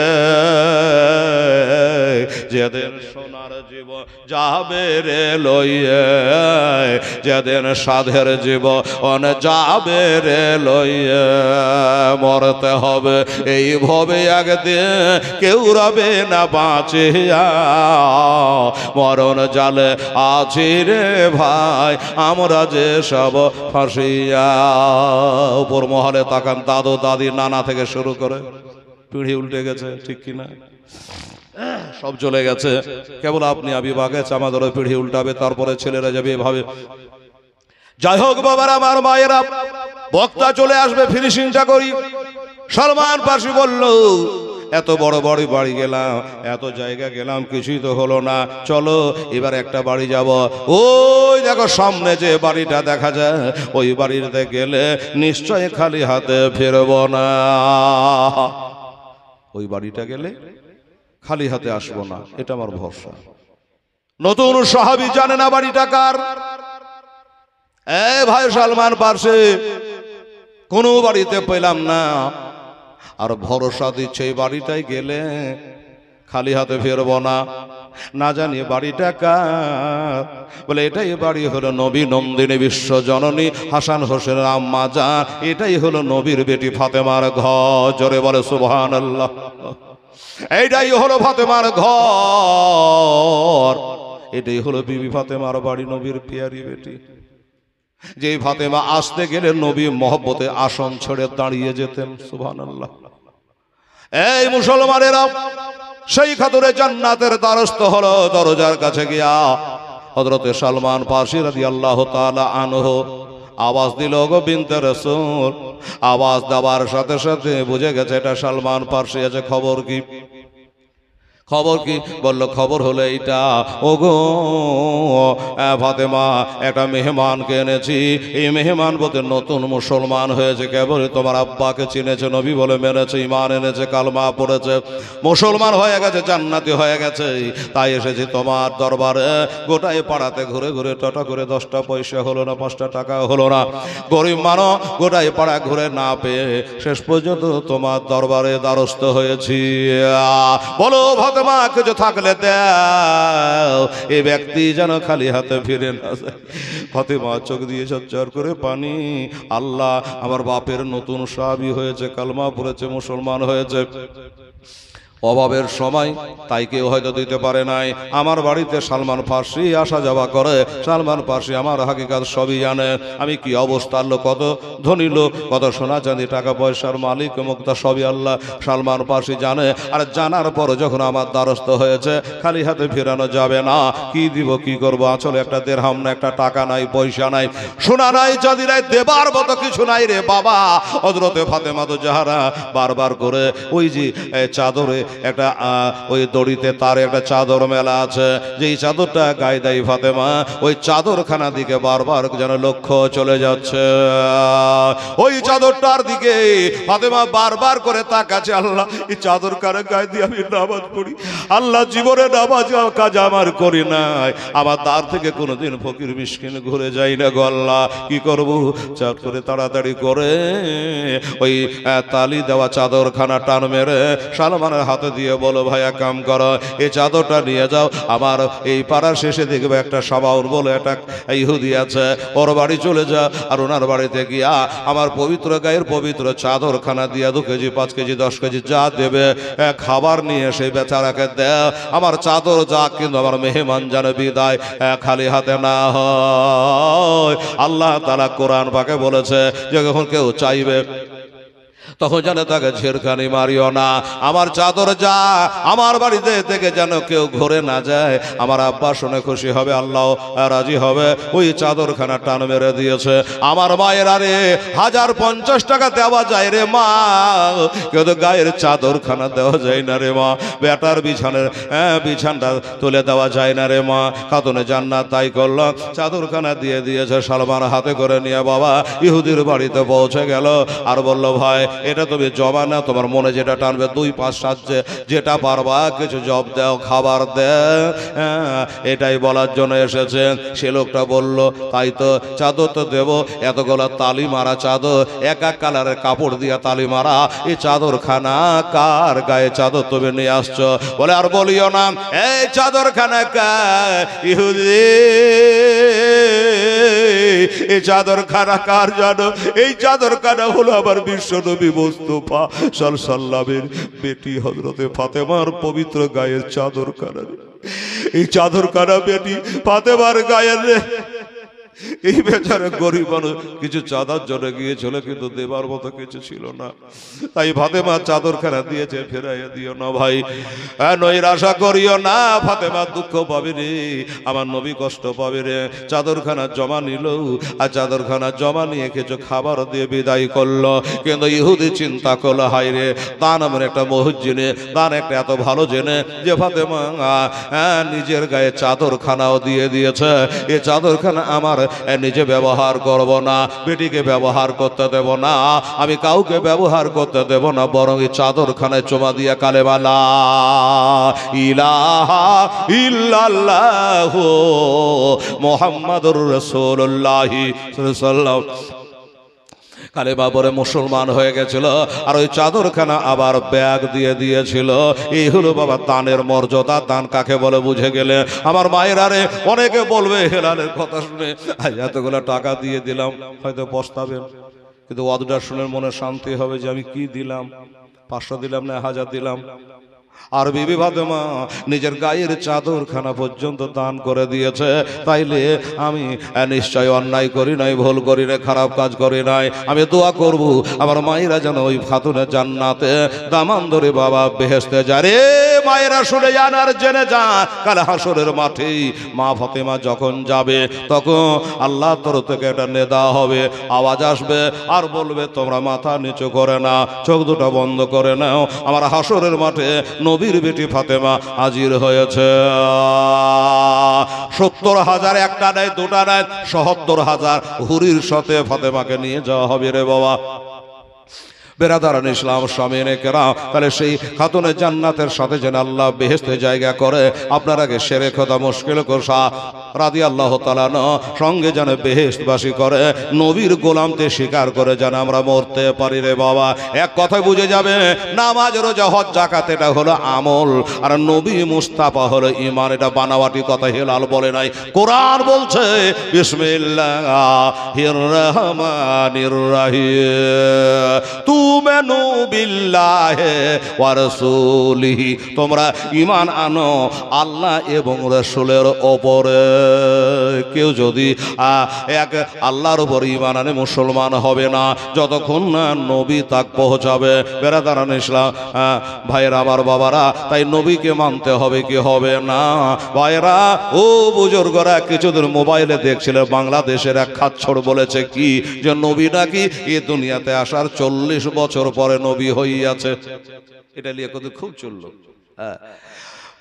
যেদিন সোনার জীবন যাবে রে লইয়ে, যেদিন সাধের জীবন যাবে রে লইয়ে, মরতে হবে এই ভবে একদিন, কেউ রবে না বাঁচিয়া, মরণ জালে আছি রে ভাই আমরা যে সব ফাঁসিয়া। উপর মহলে তাকান, দাদু দাদি নানা থেকে শুরু করে পিঁড়ি উল্টে গেছে, ঠিক কিনা, সব চলে গেছে, কেবল আপনি আমি বাগে আমাদের পিঁড়ি উল্টাবে, তারপরে ছেলেরা যাবে এভাবে। যাই হোক বাবার আমার মায়েরা, বক্তা চলে আসবে, ফিনিশিংটা করি। সলমান ফার্সি বলল, এত বড় বড় বাড়ি গেলাম, এত জায়গা গেলাম, কিছুই তো হলো না, চলো এবার একটা বাড়ি যাব। ওই দেখো সামনে যে বাড়িটা দেখা যায়, ওই বাড়িতে গেলে নিশ্চয় খালি হাতে ফিরব না, ওই বাড়িটা গেলে খালি হাতে আসবো না, এটা আমার ভরসা। নতুন সাহাবী জানে না বাড়িটা কার। এই ভাই সলমান ফার্সি, কোনো বাড়িতে পেলাম না, আর ভরসা দিচ্ছে এই বাড়িটাই গেলে খালি হাতে ফিরব না, না জানি বাড়িটা কার। বলে এটাই বাড়ি হলো নবী নন্দিনী বিশ্ব জননী হাসান হোসেনের আম্মা জান, এটাই হলো নবীর বেটি ফাতেমার ঘর। জোরে বলে সুবহানাল্লাহ। এইটাই হলো ফাতেমার ঘর, এটাই হলো বিবি ফাতেমার বাড়ি, নবীর পিয়ারি বেটি। যে ফাতেমা আসতে গেলে নবী মহব্বতে আসন ছেড়ে দাঁড়িয়ে যেতেন। সুবহানাল্লাহ। এই মুসলমানেরা, সেই খাতুরে জান্নাতের দ্বারস্থ হলো, দরজার কাছে গিয়া হযরতে সলমান ফার্সি রাদিয়াল্লাহু তাআলা আনহু আওয়াজ দিল, গো বিনতে রাসূল। আওয়াজ দেওয়ার সাথে সাথে বুঝে গেছে এটা সলমান ফার্সি আছে। খবর কি? খবর কি? বলল খবর হলো এইটা, ওগো ফাতেমা, একটা মেহমানকে এনেছি, এই মেহমান বলতে নতুন মুসলমান হয়েছে, কেবল তোমার আব্বাকে চিনেছে, নবী বলে মেনেছে, ঈমান এনেছে, কালমা পড়েছে, মুসলমান হয়ে গেছে, জান্নাতি হয়ে গেছে, তাই এসেছি তোমার দরবারে। গোটায় পাড়াতে ঘুরে ঘুরে টাটা করে 10টা পয়সা হলো না, 5টা টাকা হলো না, গরিব মানো গোটায় পাড়া ঘুরে না পেয়ে শেষ পর্যন্ত তোমার দরবারে দ্বারস্থ হয়েছি। বলো ফাতেমা, কিছু থাকলে দাও, এই ব্যক্তি যেন খালি হাতে ফিরে না যায়। ফাতেমা চোখ দিয়ে ঝরঝর করে পানি। আল্লাহ, আমার বাপের নতুন সাহাবী হয়েছে, কালমা পড়েছে, মুসলমান হয়েছে, অভাবের সময় তাই কেউ হয়তো দিতে পারে নাই। আমার বাড়িতে সলমান ফার্সি আসা যাওয়া করে, সলমান ফার্সি আমার হাকিকাত সবই জানে, আমি কি অবস্থার লোক, কত ধনী লোক, কত সোনা চাঁদি টাকা পয়সার মালিক মুক্তা সবই আল্লাহ সলমান ফার্সি জানে। আর জানার পর যখন আমার দ্বারস্থ হয়েছে, খালি হাতে ফেরানো যাবে না। কি দিব, কি করবো, আসলে একটা দেড়হাম না, একটা টাকা নাই, পয়সা নাই, সোনা নাই, চাঁদি নাই, দেবার মতো কিছু নাই রে বাবা। হযরতে ফাতেমা তো জাহরা বারবার করে ওই যে চাদরে একটা ওই দড়িতে তার একটা চাদর মেলা আছে, যেই চাদরটা গায়ে দেয় ফাতেমা, ওই চাদরখানা দিকে বারবার যেন লক্ষ্য চলে যাচ্ছে। ওই চাদরটার দিকে ফাতেমা বারবার করে তাকাচ্ছে, আল্লাহ এই চাদর কারে গায়ে দিয়ে আমি নামাজ পড়ি, আল্লাহ জীবনে নামাজ কাজ আমার করি নাই, আমার দ্বার থেকে কোনোদিন ফকির মিসকিন ঘুরে যাই না গো আল্লাহ, কি করবো? চাপ করে তাড়াতাড়ি করে ওই তালি দেওয়া চাদরখানা টান মেরে সলমানের হাত হাতে দিয়ে বলো ভাই এক কাম করো, এই চাদরটা নিয়ে যাও, আমার এই পাড়ার শেষে দেখবে একটা সাবাউর বলে একটা ইহুদি আছে, ওর বাড়ি চলে যা, আর ওনার বাড়িতে গিয়া আমার পবিত্র গায়ের পবিত্র চাদরখানা দিয়া 2 কেজি 5 কেজি 10 কেজি যা দেবে খাবার নিয়ে সেই বেচারাকে দে, আমার চাদর যা, কিন্তু আমার মেহমান যেন বিদায় খালি হাতে না হয়। আল্লাহ তাআলা কোরআন পাকে বলেছে যে যখন কেউ চাইবে তখন যেন তাকে ঝেড়খানি মারিও না, আমার চাদর যা, আমার বাড়িতে থেকে যেন কেউ ঘুরে না যায়, আমার আব্বা শুনে খুশি হবে, আল্লাহ রাজি হবে। ওই চাদরখানা টান মেরে দিয়েছে। আমার মায়ের আরে 1050 টাকা দেওয়া যায় রে মা, কিন্তু গায়ের চাদরখানা দেওয়া যায় না রে মা, বেটার বিছানটা তুলে দেওয়া যায় না রে মা। খাতুনে জান্নাত তাই করল, চাদরখানা দিয়ে দিয়েছে, সালমান হাতে করে নিয়ে বাবা ইহুদির বাড়িতে পৌঁছে গেল, আর বলল ভাই এটা তুমি জমা না, তোমার মনে যেটা টানবে 2 5 7 যেটা পারবা কিছু জব দাও, খাবার দে, এটাই বলার জন্য এসেছে। সে লোকটা বলল তাই তো, চাদর তো দেবো, এতগুলো তালি মারা চাদর, এক কালারের কাপড় দিয়া তালি মারা, এই চাদরখানা কার গায়ে চাদর তুমি নিয়ে আসছো? বলে আর বলিও না, এই চাদরখানা কার? ইহুদি এই চাদরখানা কার জানো? এই চাদরখানা হলো আমার বিশ্বনবী মুস্তাফা সাল্লাল্লাহু বেটি হযরতে ফাতেমার পবিত্র গায়ের চাদরখানা। এই চাদরখানা বেটি ফাতেমার গায়ের। এই বেচারা গরিব মানুষ কিছু চাঁদার জন্য গিয়েছিল, কিন্তু দেবার মতো কিছু ছিল না, তাই ফাতেমা চাদরখানা দিয়েছে, ফেরাইয়া দিও না ভাই, নৈরাশা করিও না, ফাতেমা দুঃখ পাবে রে, আমার নবী কষ্ট পাবে রে। চাদরখানা জমা নিল, আর চাদরখানা জমা নিয়ে কিছু খাবার দিয়ে বিদায় করলো, কিন্তু ইহুদি চিন্তা করলো হাই রে, দান আমার একটা মহুজ জেনে, দান একটা এত ভালো জেনে যে ফাতেমা নিজের গায়ে চাদরখানাও দিয়ে দিয়েছে, এই চাদরখানা আমার নিজে ব্যবহার করব না, বেটিকে ব্যবহার করতে দেব না, আমি কাউকে ব্যবহার করতে দেব না, বরং এই চাদরখানায় চুমা দিয়া কালেমা লা ইলাহা ইল্লাল্লাহ মুহাম্মাদুর রাসূলুল্লাহ সাল্লাল্লাহু কালেমা পরে মুসলমান হয়ে গেছিল। আর ওই চাদরখানা আবার ব্যাগ দিয়ে দিয়েছিল। এই হলো বাবা দানের মর্যাদা। দান কাকে বলে বুঝে গেলে আমার মায়ের আরে অনেকে বলবে হেলালের কথা শুনে এতগুলো টাকা দিয়ে দিলাম, হয়তো পস্তাবেন, কিন্তু ওয়াদটা শুনে মনে শান্তি হবে যে আমি কি দিলাম, 500 দিলাম না 1000 দিলাম। আর বিবি ফাতেমা নিজের গায়ের চাদরখানা পর্যন্ত দান করে দিয়েছে। তাইলে আমি নিশ্চয় অন্যায় করি নাই, ভুল করি নাই, খারাপ কাজ করি নাই। আমি দোয়া করব আমার মায়েরা যেন ওই খাতুনের জান্নাতে দামান ধরে বাবা বেহেশতে যায়। রে মায়েরা শুনে যান আর জেনে যান, কাল হাসরের মাঠে মা ফাতেমা যখন যাবে তখন আল্লাহ তরফ থেকে একটা নেদা হবে, আওয়াজ আসবে আর বলবে তোমরা মাথা নিচু করে না, চোখ দুটো বন্ধ করে নাও, আমার হাসরের মাঠে নবীর বেটি ফাতেমা হাজির হয়েছে। 70,000 একটা নাই দুটা নাই ৭৭,000 হুরির সাথে ফাতেমাকে নিয়ে যাওয়া হবে রে বাবা। বেরাদারান ইসলাম সামিনে কেরাম, তাহলে সেই খাতুনে জান্নাতের সাথে যেন আল্লাহ বেহেশতে জায়গা করে। আপনার আগে শেরে খোদা মুশকিল কোষা রাদিয়াল্লাহু তাআলা সঙ্গে যেন বেহেশতবাসী করে, নবীর গোলামতে স্বীকার করে যেন আমরা মরতে পারি রে বাবা। এক কথায় বুঝে যাবে, নামাজ রোজা হজ যাকাত এটা হলো আমল, আর নবী মুস্তাফা হলো ঈমান। এটা বানাওয়াটি কথা, হেলাল বলে নাই, কোরআন বলছে বিসমিল্লাহির রহমানির রহিম তুমেনু বিল্লাহি ওয়া রাসূলিহি, তোমরা ঈমান আনো আল্লাহ এবং রাসূলের উপরে। কেউ যদি এক আল্লাহর উপর ঈমান আনে মুসলমান হবে না যতক্ষণ না নবী তাক পৌঁছাবে। বেরাদারান ইসলাম ভাইরা আমার বাবারা, তাই নবীকে মানতে হবে কি হবে না ভাইরা ও বুজুর্গরা। কিছুদিন মোবাইলে দেখছিল বাংলাদেশের এক খাচ্ছড় বলেছে কি যে নবী নাকি এই দুনিয়াতে আসার 40 বছর পরে নবী হইয়াছে। এটা নিয়ে কত খুব চললো। হ্যাঁ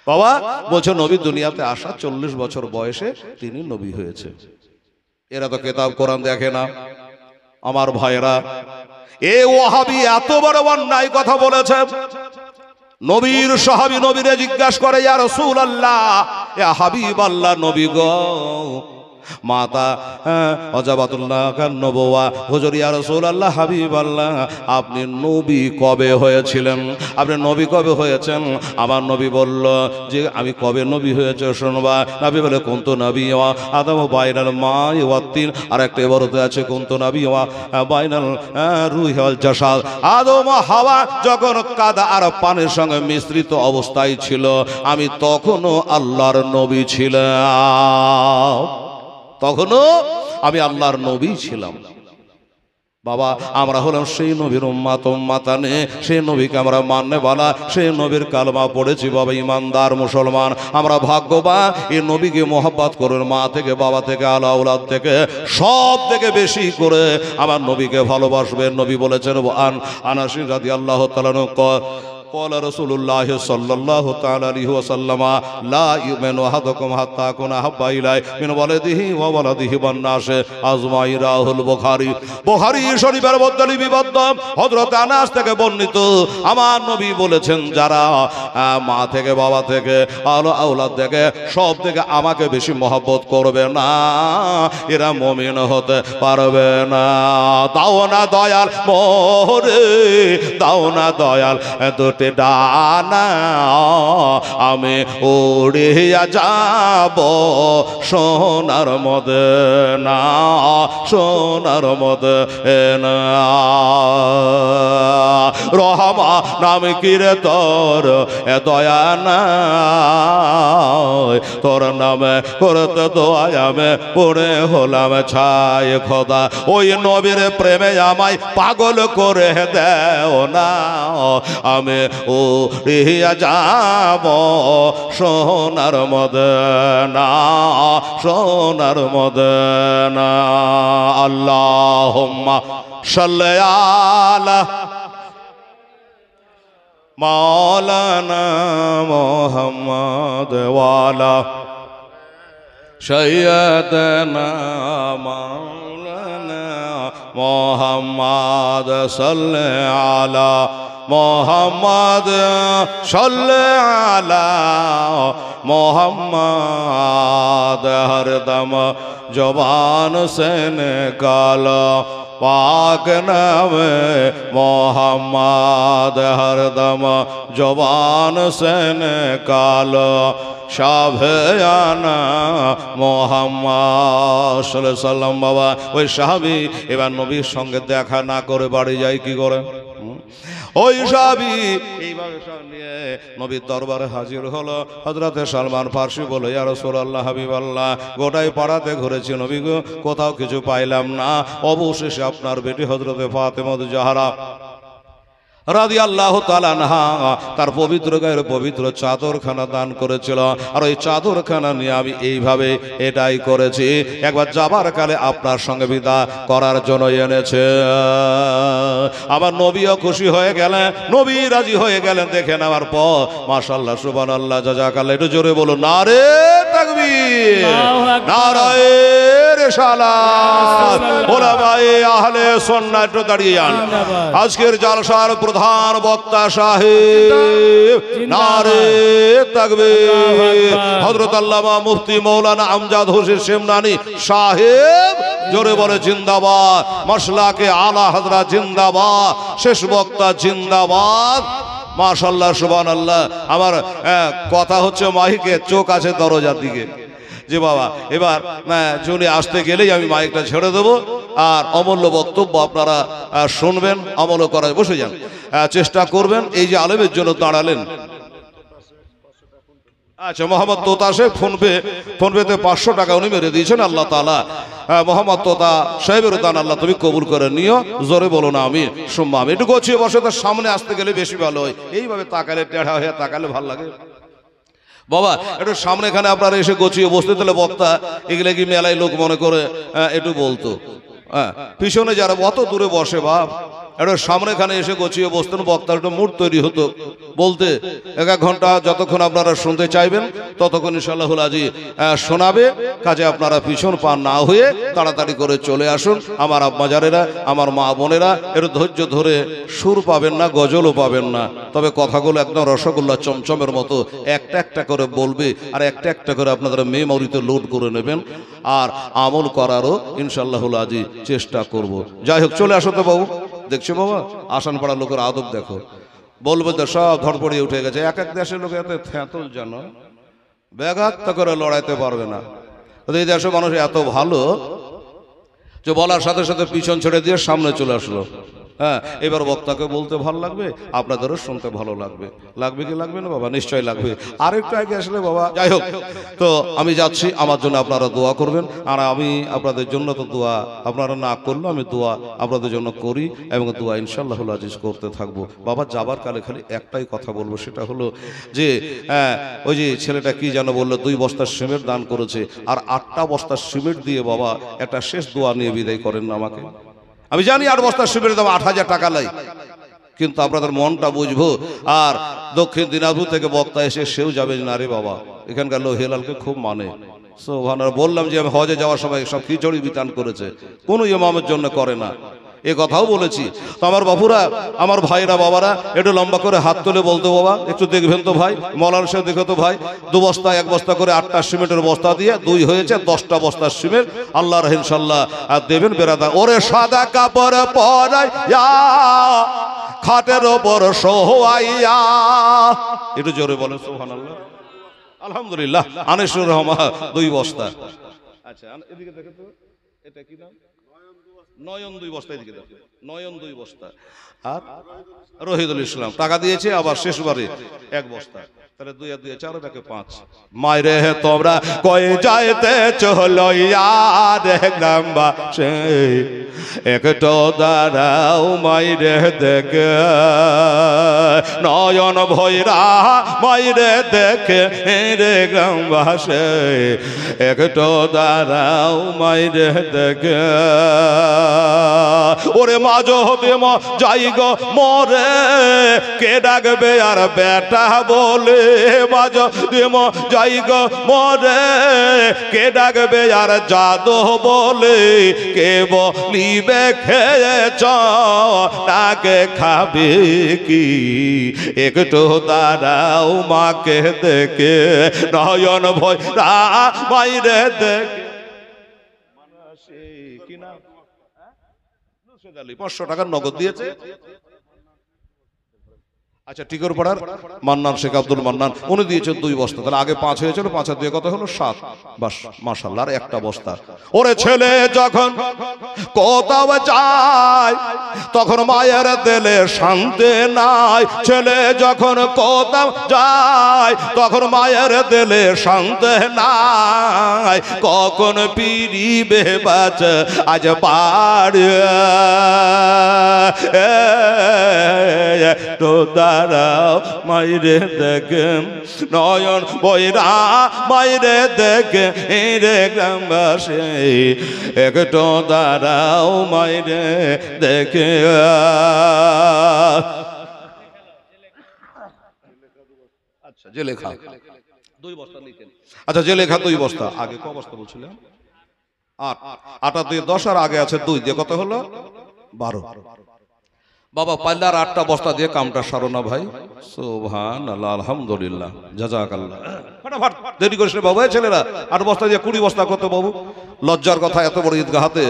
বাবা বলছে নবী দুনিয়াতে আসা 40 বছর বয়সে তিনি নবী হয়েছে। এরা তো কিতাব কোরআন দেখে না আমার ভাইরা। এ ওয়াহাবি এত বড় অন্যায় কথা বলেছে। নবীর সাহাবী নবীরে জিজ্ঞাসা করে ইয়া রাসূলুল্লাহ, ইয়া হাবিবাল্লাহ, নবী গো মাতা অজাবাতুল্লাহ নবুয়া, হুজুর ইয়া রাসূলুল্লাহ হাবিবাল্লাহ, আপনি নবী কবে হয়েছিলেন? আপনি নবী কবে হয়েছেন? আমার নবী বলল যে আমি কবে নবী হয়েছে শুনবা। নবী বলে কুনতু নাবিয়্যা আদম বাইনাল মাই ওয়াত তিন। আর একটা ইবারতে আছে কুনতু নাবিয়্যা বাইনাল রূহি ওয়াল জাসাদ। আদম হাওয়া যখন কাদা আর পানির সঙ্গে মিশ্রিত অবস্থায় ছিল, আমি তখনও আল্লাহর নবী ছিলাম। তখনও আমি আল্লাহর নবী ছিলাম। বাবা, আমরা হলাম সেই নবীর উম্মাত, উম্মাতানে, সেই নবীকে আমরা মাননে বালা, সেই নবীর কালমা পড়েছি বাবা, ইমানদার মুসলমান। আমরা ভাগ্যবান, এই নবীকে মোহাব্বত করুন, মা থেকে বাবা থেকে আলা আওলাদ থেকে সব থেকে বেশি করে আমার নবীকে ভালোবাসবেন। নবী বলেছেন আনাস রাদিয়াল্লাহু তাআলা قال رسول الله صلى الله تعالى عليه وسلم لا يؤمن أحدكم حتى أكون أحب إليه من ولده وولده والناس أجمعين। রাহুল বুখারী। বুখারী শরীফের মধ্যে লিপিবদ্ধ হযরত আনাস থেকে বর্ণিত, আমার নবী বলেছেন যারা মা থেকে বাবা থেকে আলো আওলাদ থেকে সব থেকে আমাকে বেশি মহব্বত করবে না, এরা মুমিন হতে পারবে না। দাও না দয়াল মোরে, দাও না দয়াল দুটি ডানা, আমি উড়িয়া যাব সোনার মদিনা, সোনার মদিনা। রহমা নাম কি রে তোর, এ দয়া নাই, তোর নামে করতে দোয়া আমি পড়ে হলাম ছাই খোদা। ওই নবীর প্রেমে আমায় পাগল করে দেও না, আমি উড়িয়া যাব সোনার মদিনা, সোনার মদিনা। আল্লাহুম্মা সাল্লি আলা মাওলানা মুহাম্মদ ওয়ালা সাইয়্যিদানা মাওলানা মুহাম্মদ সাল্লি আলা মোহাম্মদ সাল্লি আলা মোহাম্মদ। হরদম জবান সে নিকালো পাক নামে মোহাম্মদ, হরদম জবান সে নিকালো শাফিয়ানা মোহাম্মদ সাল্লাল্লাহু আলাইহি ওয়াসাল্লাম। বাবা, ওই সাহাবী এবার নবীর সঙ্গে দেখা না করে বাড়ি যায় কি করে? ওই সাহাবী এইভাবে সব নিয়ে নবীর দরবারে হাজির হলো। হযরতে সালমান ফারসি বলে, ইয়া রাসূলুল্লাহ হাবিবাল্লাহ, গোটাই পাড়াতে ঘুরেছি নবী গো, কোথাও কিছু পাইলাম না। অবশেষে আপনার বেটি হযরতে ফাতেমা জাহরা রাদিয়াল্লাহু তাআলা আনহা তার পবিত্র গায়ের পবিত্র চাদরখানা দান করেছিল। আর ওই চাদরখানা নিয়ে আমি এইভাবে এটাই করেছি, একবার যাবার কালে আপনার সঙ্গে বিদায় করার জন্য এনেছে। আমার নবীও খুশি হয়ে গেলেন, নবী রাজি হয়ে গেলেন। দেখে নেওয়ার পর মাশাআল্লাহ সুবহানাল্লাহ জাযাকাল্লাহ, একটু জোরে বলুন নারে তাকবীর, নারায়ে রিসালাত। ওলামায়ে আহলে সুন্নাহ একটু দাঁড়িয়ে যান। আজকের জালসার প্রধান বক্তা সাহেব, নারে তাকবীর। হযরত আল্লামা মুফতি মাওলানা আমজাদ হোসেন শেমনানি সাহেব, জোরে বলে জিন্দাবাদ। মাসলাকে আলা হযরত জিন্দাবাদ, শেষ বক্তা জিন্দাবাদ। মাশাআল্লাহ সুবহানাল্লাহ। আমার কথা হচ্ছে মাইকে, চোখ আছে দরজার দিকে। যে বাবা, এবার জুনি আসতে গেলেই আমি মাইকটা ছেড়ে দেবো, আর অমূল্য বক্তব্য আপনারা শুনবেন, আমলও করা। বসে যান, চেষ্টা করবেন। এই যে আলেমের জন্য দাঁড়ালেন, আচ্ছা মোহাম্মদ তোতা সাহেব ফোনপেতে 500 টাকা উনি মেরে দিয়েছেন। আল্লাহ তাআলা মোহাম্মদ তোতা সাহেবের দান আল্লাহ তুমি কবুল করে নিও। জোরে বলো না আমি শুনবো। আমি একটু গছিয়ে বসে, তার সামনে আসতে গেলে বেশি ভালো হয়। এইভাবে তাকালে, টেढ़া হয়ে তাকালে ভালো লাগে। বাবা, একটু সামনে এখানে আপনারা এসে গছিয়ে বসতে, তাহলে বক্তা এগুলো কি মেলায় লোক মনে করে একটু বলতো। পিছনে যারা অত দূরে বসে বাপ, একটু সামনেখানে এসে গছিয়ে বসতেন, বক্তার একটু মুড তৈরি হতো বলতে। 1 ঘন্টা যতক্ষণ আপনারা শুনতে চাইবেন ততক্ষণ ইনশাআল্লাহুল আজি শোনাবে। কাজে আপনারা পিছন পা না হয়ে তাড়াতাড়ি করে চলে আসুন। আমার আব্বাজারেরা, আমার মা বোনেরা, একটু ধৈর্য ধরে সুর পাবেন না, গজলও পাবেন না, তবে কথাগুলো একদম রসগোল্লা চমচমের মতো একটা একটা করে বলবে, আর একটা একটা করে আপনারা মেমোরিতে লোড করে নেবেন, আর আমল করারও ইনশাআল্লাহুল আজি চেষ্টা করব। যাই হোক, চলে আসো তো বাবু। দেখছো বাবা, আসান পাড়ার লোকের আদব দেখো, বলবে তো সব ধরপড়িয়ে উঠে গেছে। এক এক দেশের লোক এত থ্যাঁতল জানো, ব্যাঘাত করে লড়াইতে পারবে না। এই দেশের মানুষ এত ভালো যে বলার সাথে সাথে পিছন ছেড়ে দিয়ে সামনে চলে আসলো। হ্যাঁ, এবার বক্তাকে বলতে ভালো লাগবে, আপনাদেরও শুনতে ভালো লাগবে। লাগবে কি লাগবে না বাবা? নিশ্চয়ই লাগবে। আরেকটু আগে আসলে বাবা। যাই হোক, তো আমি যাচ্ছি, আমার জন্য আপনারা দোয়া করবেন, আর আমি আপনাদের জন্য তো দোয়া আপনারা না করলেও আমি দোয়া আপনাদের জন্য করি, এবং দোয়া ইনশাআল্লাহুল আজিজ করতে থাকবো। বাবা যাবার কালে খালি একটাই কথা বলবো, সেটা হলো যে ওই যে ছেলেটা কি যেন বললো, 2 বস্তা সিমেন্ট দান করেছে, আর 8টা বস্তা সিমেন্ট দিয়ে বাবা একটা শেষ দোয়া নিয়ে বিদায় করেন না আমাকে। আমি জানি 8 বস্তা সিমেন্টের দাম 8000 টাকা লাই, কিন্তু আপনাদের মনটা বুঝবো। আর দক্ষিণ দিনাজপুর থেকে বক্তা এসে সেও যাবে না রে বাবা, এখানকার লোক হেলালকে খুব মানে। বললাম যে আমি হজে যাওয়ার সময় সব খিচুড়ি বিতান করেছে, কোনো ইমামের জন্য করে না, এ কথাও বলেছি। তো আমার বাপুরা, আমার ভাইরা, বাবারা একটু লম্বা করে হাত তুলে বলতো বাবা একটু দেখবেন তো ভাই, মলার সাহেব দেখো তো ভাই, 2 বস্তা 1 বস্তা করে 8টা সিমেন্টের বস্তা দিয়ে 2 হয়েছে 10টা বস্তার সিমেন্ট আল্লাহর ইনশাআল্লাহ আর দেবেন বেরাদা। ওরে সাদা কাপড় পরাইয়া খাটের ওপর শোয়াইয়া, একটু জোরে বলেন সুবহানাল্লাহ, আলহামদুলিল্লাহ। আনিসুর রহমান 2 বস্তা। আচ্ছা এদিকে দেখো তো, এটা কি নাম? নয়ন 2 বস্তা, এদিকে দেখো, নয়ন 2 বস্তা। আর রহিদুল ইসলাম টাকা দিয়েছে আবার শেষবারে 1 বস্তা, তাহলে 2 আর 2 4, এটাকে 5। মাইরে তোমরা কয়ে যাইতে চলো ইয়ার গ্রামবাসী, একটু দাঁড়াও মাইরে দেখে, নয়ন ভৈরা মাইরে দেখে রে গ্রামবাসী, একটু দাঁড়াও মাইরে দেখে। ওরে মাঝো দেম যাই গো মরে, কে ডাকবে আর বেটা বলে, মাঝো দেম যাই গো মরে, কে ডাকবে আর জাদু বলে, কে বলিবে খেয়েছ তাকে খাবে কি, একটু দাঁড়াও মাকে দেখে, নয়ন ভৈরা মাইরে দেখে। কি নাম? 500 টাকার নগদ দিয়েছে। আচ্ছা টিকর পাড়ার মান্নান, শেখ আব্দুল মান্নান, উনি দিয়েছেন 2 বস্তা, তাহলে আগে 5 হয়েছিল, 5 আর 2 কত হলো 7, বাস মাশাআল্লাহ, আর 1টা বস্তা। ওরে ছেলে যখন কোথাও যায় তখন মায়ের দিলে শান্তি নাই, ছেলে যখন কোথাও যায় তখন মায়ের দিলে শান্তি নাই, কখন পিরিবে বাচ আজ বাড়ি তো দাঁড়াও মাইরে দেখে, নয়ন বৈরা মাইরে দেখে রে গ্রামবাসী, একটু দাঁড়াও মাইরে দেখে। আচ্ছা যে লেখা 2 বস্তা লিখেন। আচ্ছা যে লেখা 2 বস্তা, আগে ক বস্তা বলছিলাম? 8, 8 আর 2 10, আর আগে আছে 2 দিয়ে কত হলো 12। বাবা পাল্লার 8টা বস্তা দিয়ে কামটা সারো না ভাই। সুবহানাল্লাহ, আলহামদুলিল্লাহ, জাযাকাল্লাহ। ফটাফট দেরি করিস না বাবু, ছেলেরা 8 বস্তা দিয়ে 20 বস্তা কত বাবু? লজ্জার কথা, এত বড় ঈদগাহতে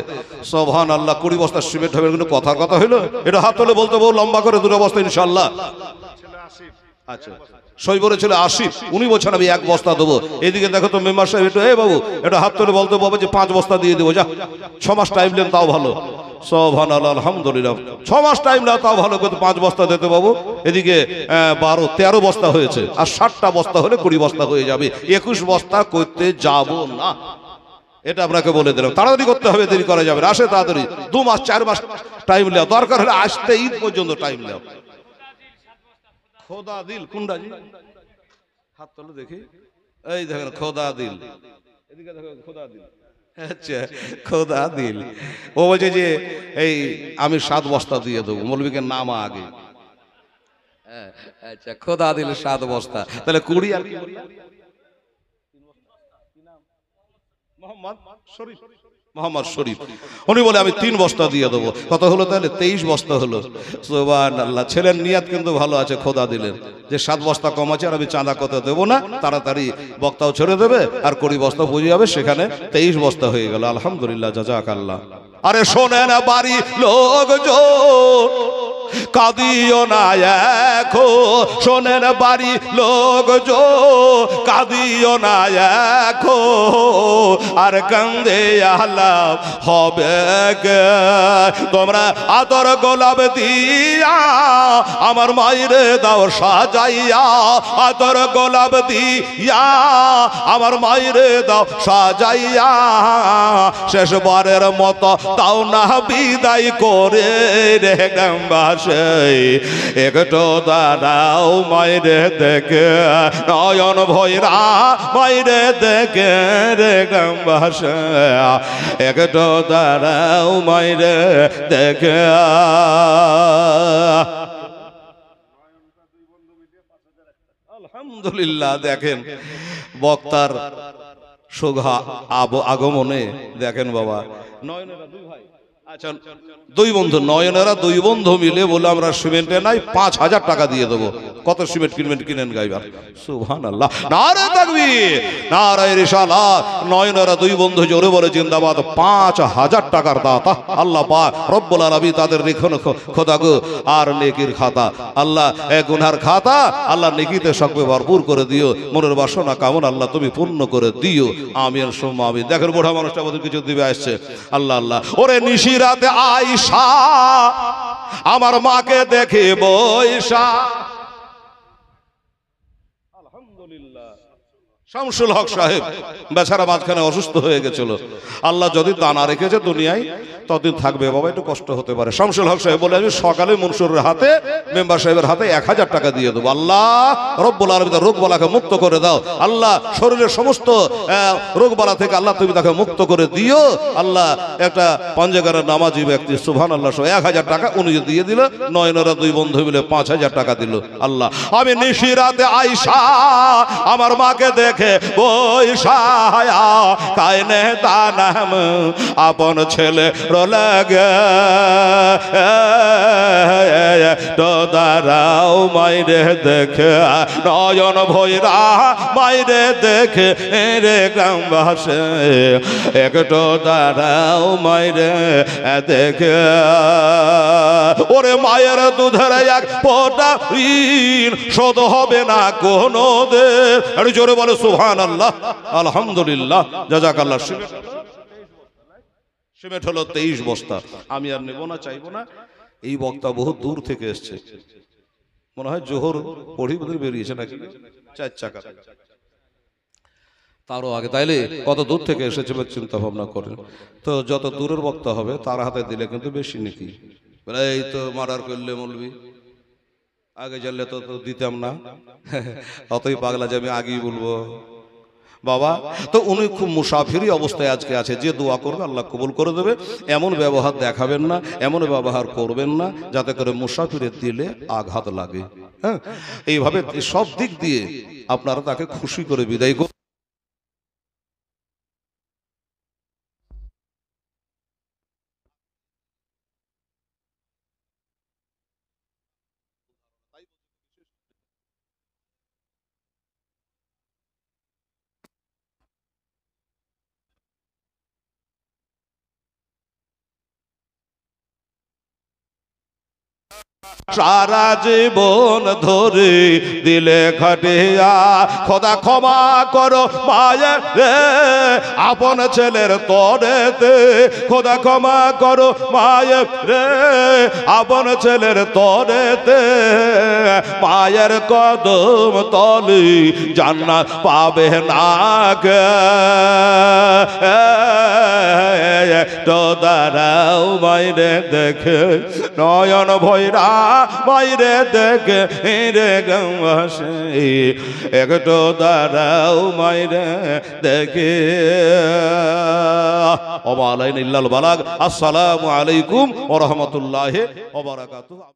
সুবহানাল্লাহ 20 বস্তা সিমেন্ট হবে, কিন্তু কথার কথা হইলো? এটা হাত তুলে বলতে বউ লম্বা করে 2 বস্তা ইনশাআল্লাহ। আচ্ছা সৈবরে ছিল 80, উনি বলছেন আমি 1 বস্তা দেবো। এদিকে দেখো তো মেম্বার সাহেব, একটু এই বাবু এটা হাত তুলে বলতে বাবু যে 5 বস্তা দিয়ে দেবো, যা 6 মাস টাইম নেন তাও ভালো। সুবহানাল্লাহ, আলহামদুলিল্লাহ, 6 মাস টাইম না তাও ভালো, কিন্তু 5 বস্তা দিতে বাবু। এদিকে 12 13 বস্তা হয়েছে, আর 60টা বস্তা হলে 20 বস্তা হয়ে যাবে। 21 বস্তা করতে যাব না, এটা আপনাকে বলে দিলাম। তাড়াতাড়ি করতে হবে, দেরি করা যাবে না। আসে তাড়াতাড়ি, 2 মাস 4 মাস টাইম নেওয়া দরকার হলে আসতে ঈদ পর্যন্ত টাইম নেওয়া। খোদা দিল কুন্ডাজি হাত তোলো দেখি, এই দেখেন খোদা দিল, এদিকে দেখো খোদা দিল, আচ্ছা, খোদা দিল। ও বলছে যে এই আমি 7 বস্তা দিয়ে দেবো, মৌলবীকে নামা আগে। আচ্ছা, খোদা দিল 7 বস্তা, তাহলে 20 আর কি মোহাম্মদ শরীফ, উনি বলে আমি 3 বস্তা দিয়ে দেবো। কত হলো তাহলে? 23 বস্তা হলো। সুবহানাল্লাহ। ছেলের নিয়াত কিন্তু ভালো আছে খোদা দিলেন, যে 7 বস্তা কম আছে আর আমি চাঁদা কত দেবো না, তাড়াতাড়ি বক্তাও ছেড়ে দেবে আর 20 বস্তা পুঁজি যাবে, সেখানে 23 বস্তা হয়ে গেল। আলহামদুলিল্লাহ, জাযাকাল্লাহ। আরে শোনেন বাড়ি লোকজন, কাঁদিও না এখন, শোনেন বাড়ি লোকজন, কাঁদিও না এখন, আর কান্দে আলাপ হবে গে। তোমরা আতর গোলাপ দিয়া আমার মায়েরে দাও সাজাইয়া, আতর গোলাপ দিয়া আমার মায়েরে দাও সাজাইয়া, শেষবারের মতো তাও না বিদায় করে রে গ্রামবাসী, একটু দাঁড়াও মাইরে দেখে, নয়ন ভৈরা মাইরে দেখে রে গ্রামবাসী, একটু দাঁড়াও মাইরে দেখে। আলহামদুলিল্লাহ। দেখেন বক্তার সুঘা আগমনে দেখেন বাবা, নয়নেরা 2 ভাই, আচ্ছা 2 বন্ধু, নয়নেরা 2 বন্ধু মিলে বলে আমরা সিমেন্টে নাই 5000 টাকা দিয়ে দেবো। কত সিমেন্ট কিনবেন কিনেন গাইবার। সুবহানাল্লাহ, নারে তাকবীর, নারে রিসালাত। নয়নেরা 2 বন্ধু জোরে বলে জিন্দাবাদ। 5000 টাকার দাতা আল্লাহ পাক রব্বুল আলামিন তাদের রেখো খোদা গো, আর নেকির খাতা আল্লাহ, গুনার খাতা আল্লাহ নেকিতে সকবে ভরপুর করে দিও, মনের বাসনা কামনা আল্লাহ তুমি পূর্ণ করে দিও। আমিন সুম্মা আমিন। দেখেন বুড়া মানুষটা বলে কিছু দিবে আসছে। আল্লাহ আল্লাহ। ওরে নিশিরাতে আয়েশা আমার মাকে দেখে বৈশা, আলহামদুলিল্লাহ। শামসুল হক সাহেব বেচারা মাঝখানে অসুস্থ হয়ে গেছিল, আল্লাহ যদি দানা রেখেছে দুনিয়ায় ততদিন থাকবে বাবা, একটু কষ্ট হতে পারে। শামসুল হক সাহেব বলে আমি সকালে মনসুরের হাতে, মেম্বার সাহেবের হাতে 1000 টাকা দিয়ে দেবো। আল্লাহ রব্বুল আলামিন রোগ বালাকে মুক্ত করে দাও আল্লাহ, শরীরের সমস্ত রোগ বালা থেকে আল্লাহ তুমি তাকে মুক্ত করে দিও আল্লাহ। একটা পাঞ্জাগারের নামাজি ব্যক্তি সুবহানাল্লাহ 1000 টাকা উনি দিয়ে দিল, নয়নেরা 2 বন্ধু মিলে 5000 টাকা দিল। আল্লাহ, আমি নিশিরাতে আয়েশা আমার মাকে দেখে বৈশা, কায়নে তানাম আপন ছেলে লাগে, তো দাঁড়াও মাইরে দেখে, নয়ন ভৈরা মাইরে দেখে রে গ্রামবাসী, একটু দাঁড়াও মাইরে দেখে। ওরে মায়ের দুধের 1 ফোঁটা ঋণ শোধ হবে না কোনো দের। আর জোরে বলে সুবহানাল্লাহ, আলহামদুলিল্লাহ, জাযাকাল্লাহ। সিমেন্ট হলো 23 বস্তা। আমি আর নেব না, চাইবো না। এই বক্তা বহু দূর থেকে এসছে, মনে হয় জোহর পড়ি বোধহয় বেরিয়েছে নাকি, 4 চাকা তারও আগে। তাইলে কত দূর থেকে এসেছে চিন্তা ভাবনা করেন। তো যত দূরের বক্তা হবে তার হাতে দিলে কিন্তু বেশি নাকি। এই তো মার্ডার করলে মৌলবি, আগে জানলে তো দিতাম না, অতই পাগলা যে আমি আগেই বলবো বাবা। তো উনি খুব মুসাফিরি অবস্থায় আজকে আছে, যে দোয়া করবে আল্লাহ কবুল করে দেবে। এমন ব্যবহার দেখাবেন না, এমন ব্যবহার করবেন না যাতে করে মুসাফিরের দিলে আঘাত লাগে। হ্যাঁ, এইভাবে সব দিক দিয়ে আপনারা তাকে খুশি করে বিদায় করুন। সারা জীবন ধরে দিলে খাটিয়া, খোদা ক্ষমা করো মায়ের রে আপন ছেলের তরেতে, খোদা ক্ষমা করো মায়ের রে আপন ছেলের তরেতে, মায়ের কদম তলি জান্নাত পাবে না গে। তো দাঁড়াও মাইরে দেখে, নয়ন ভৈরা বাইরে দেখে রে গামবাসী একটু দাঁড়াও মাইরে দেখে। ওয়া আলাইকুম ইল্লাল বালাগ। আসসালামু আলাইকুম ওয়া রাহমাতুল্লাহি ওয়া বারাকাতুহু।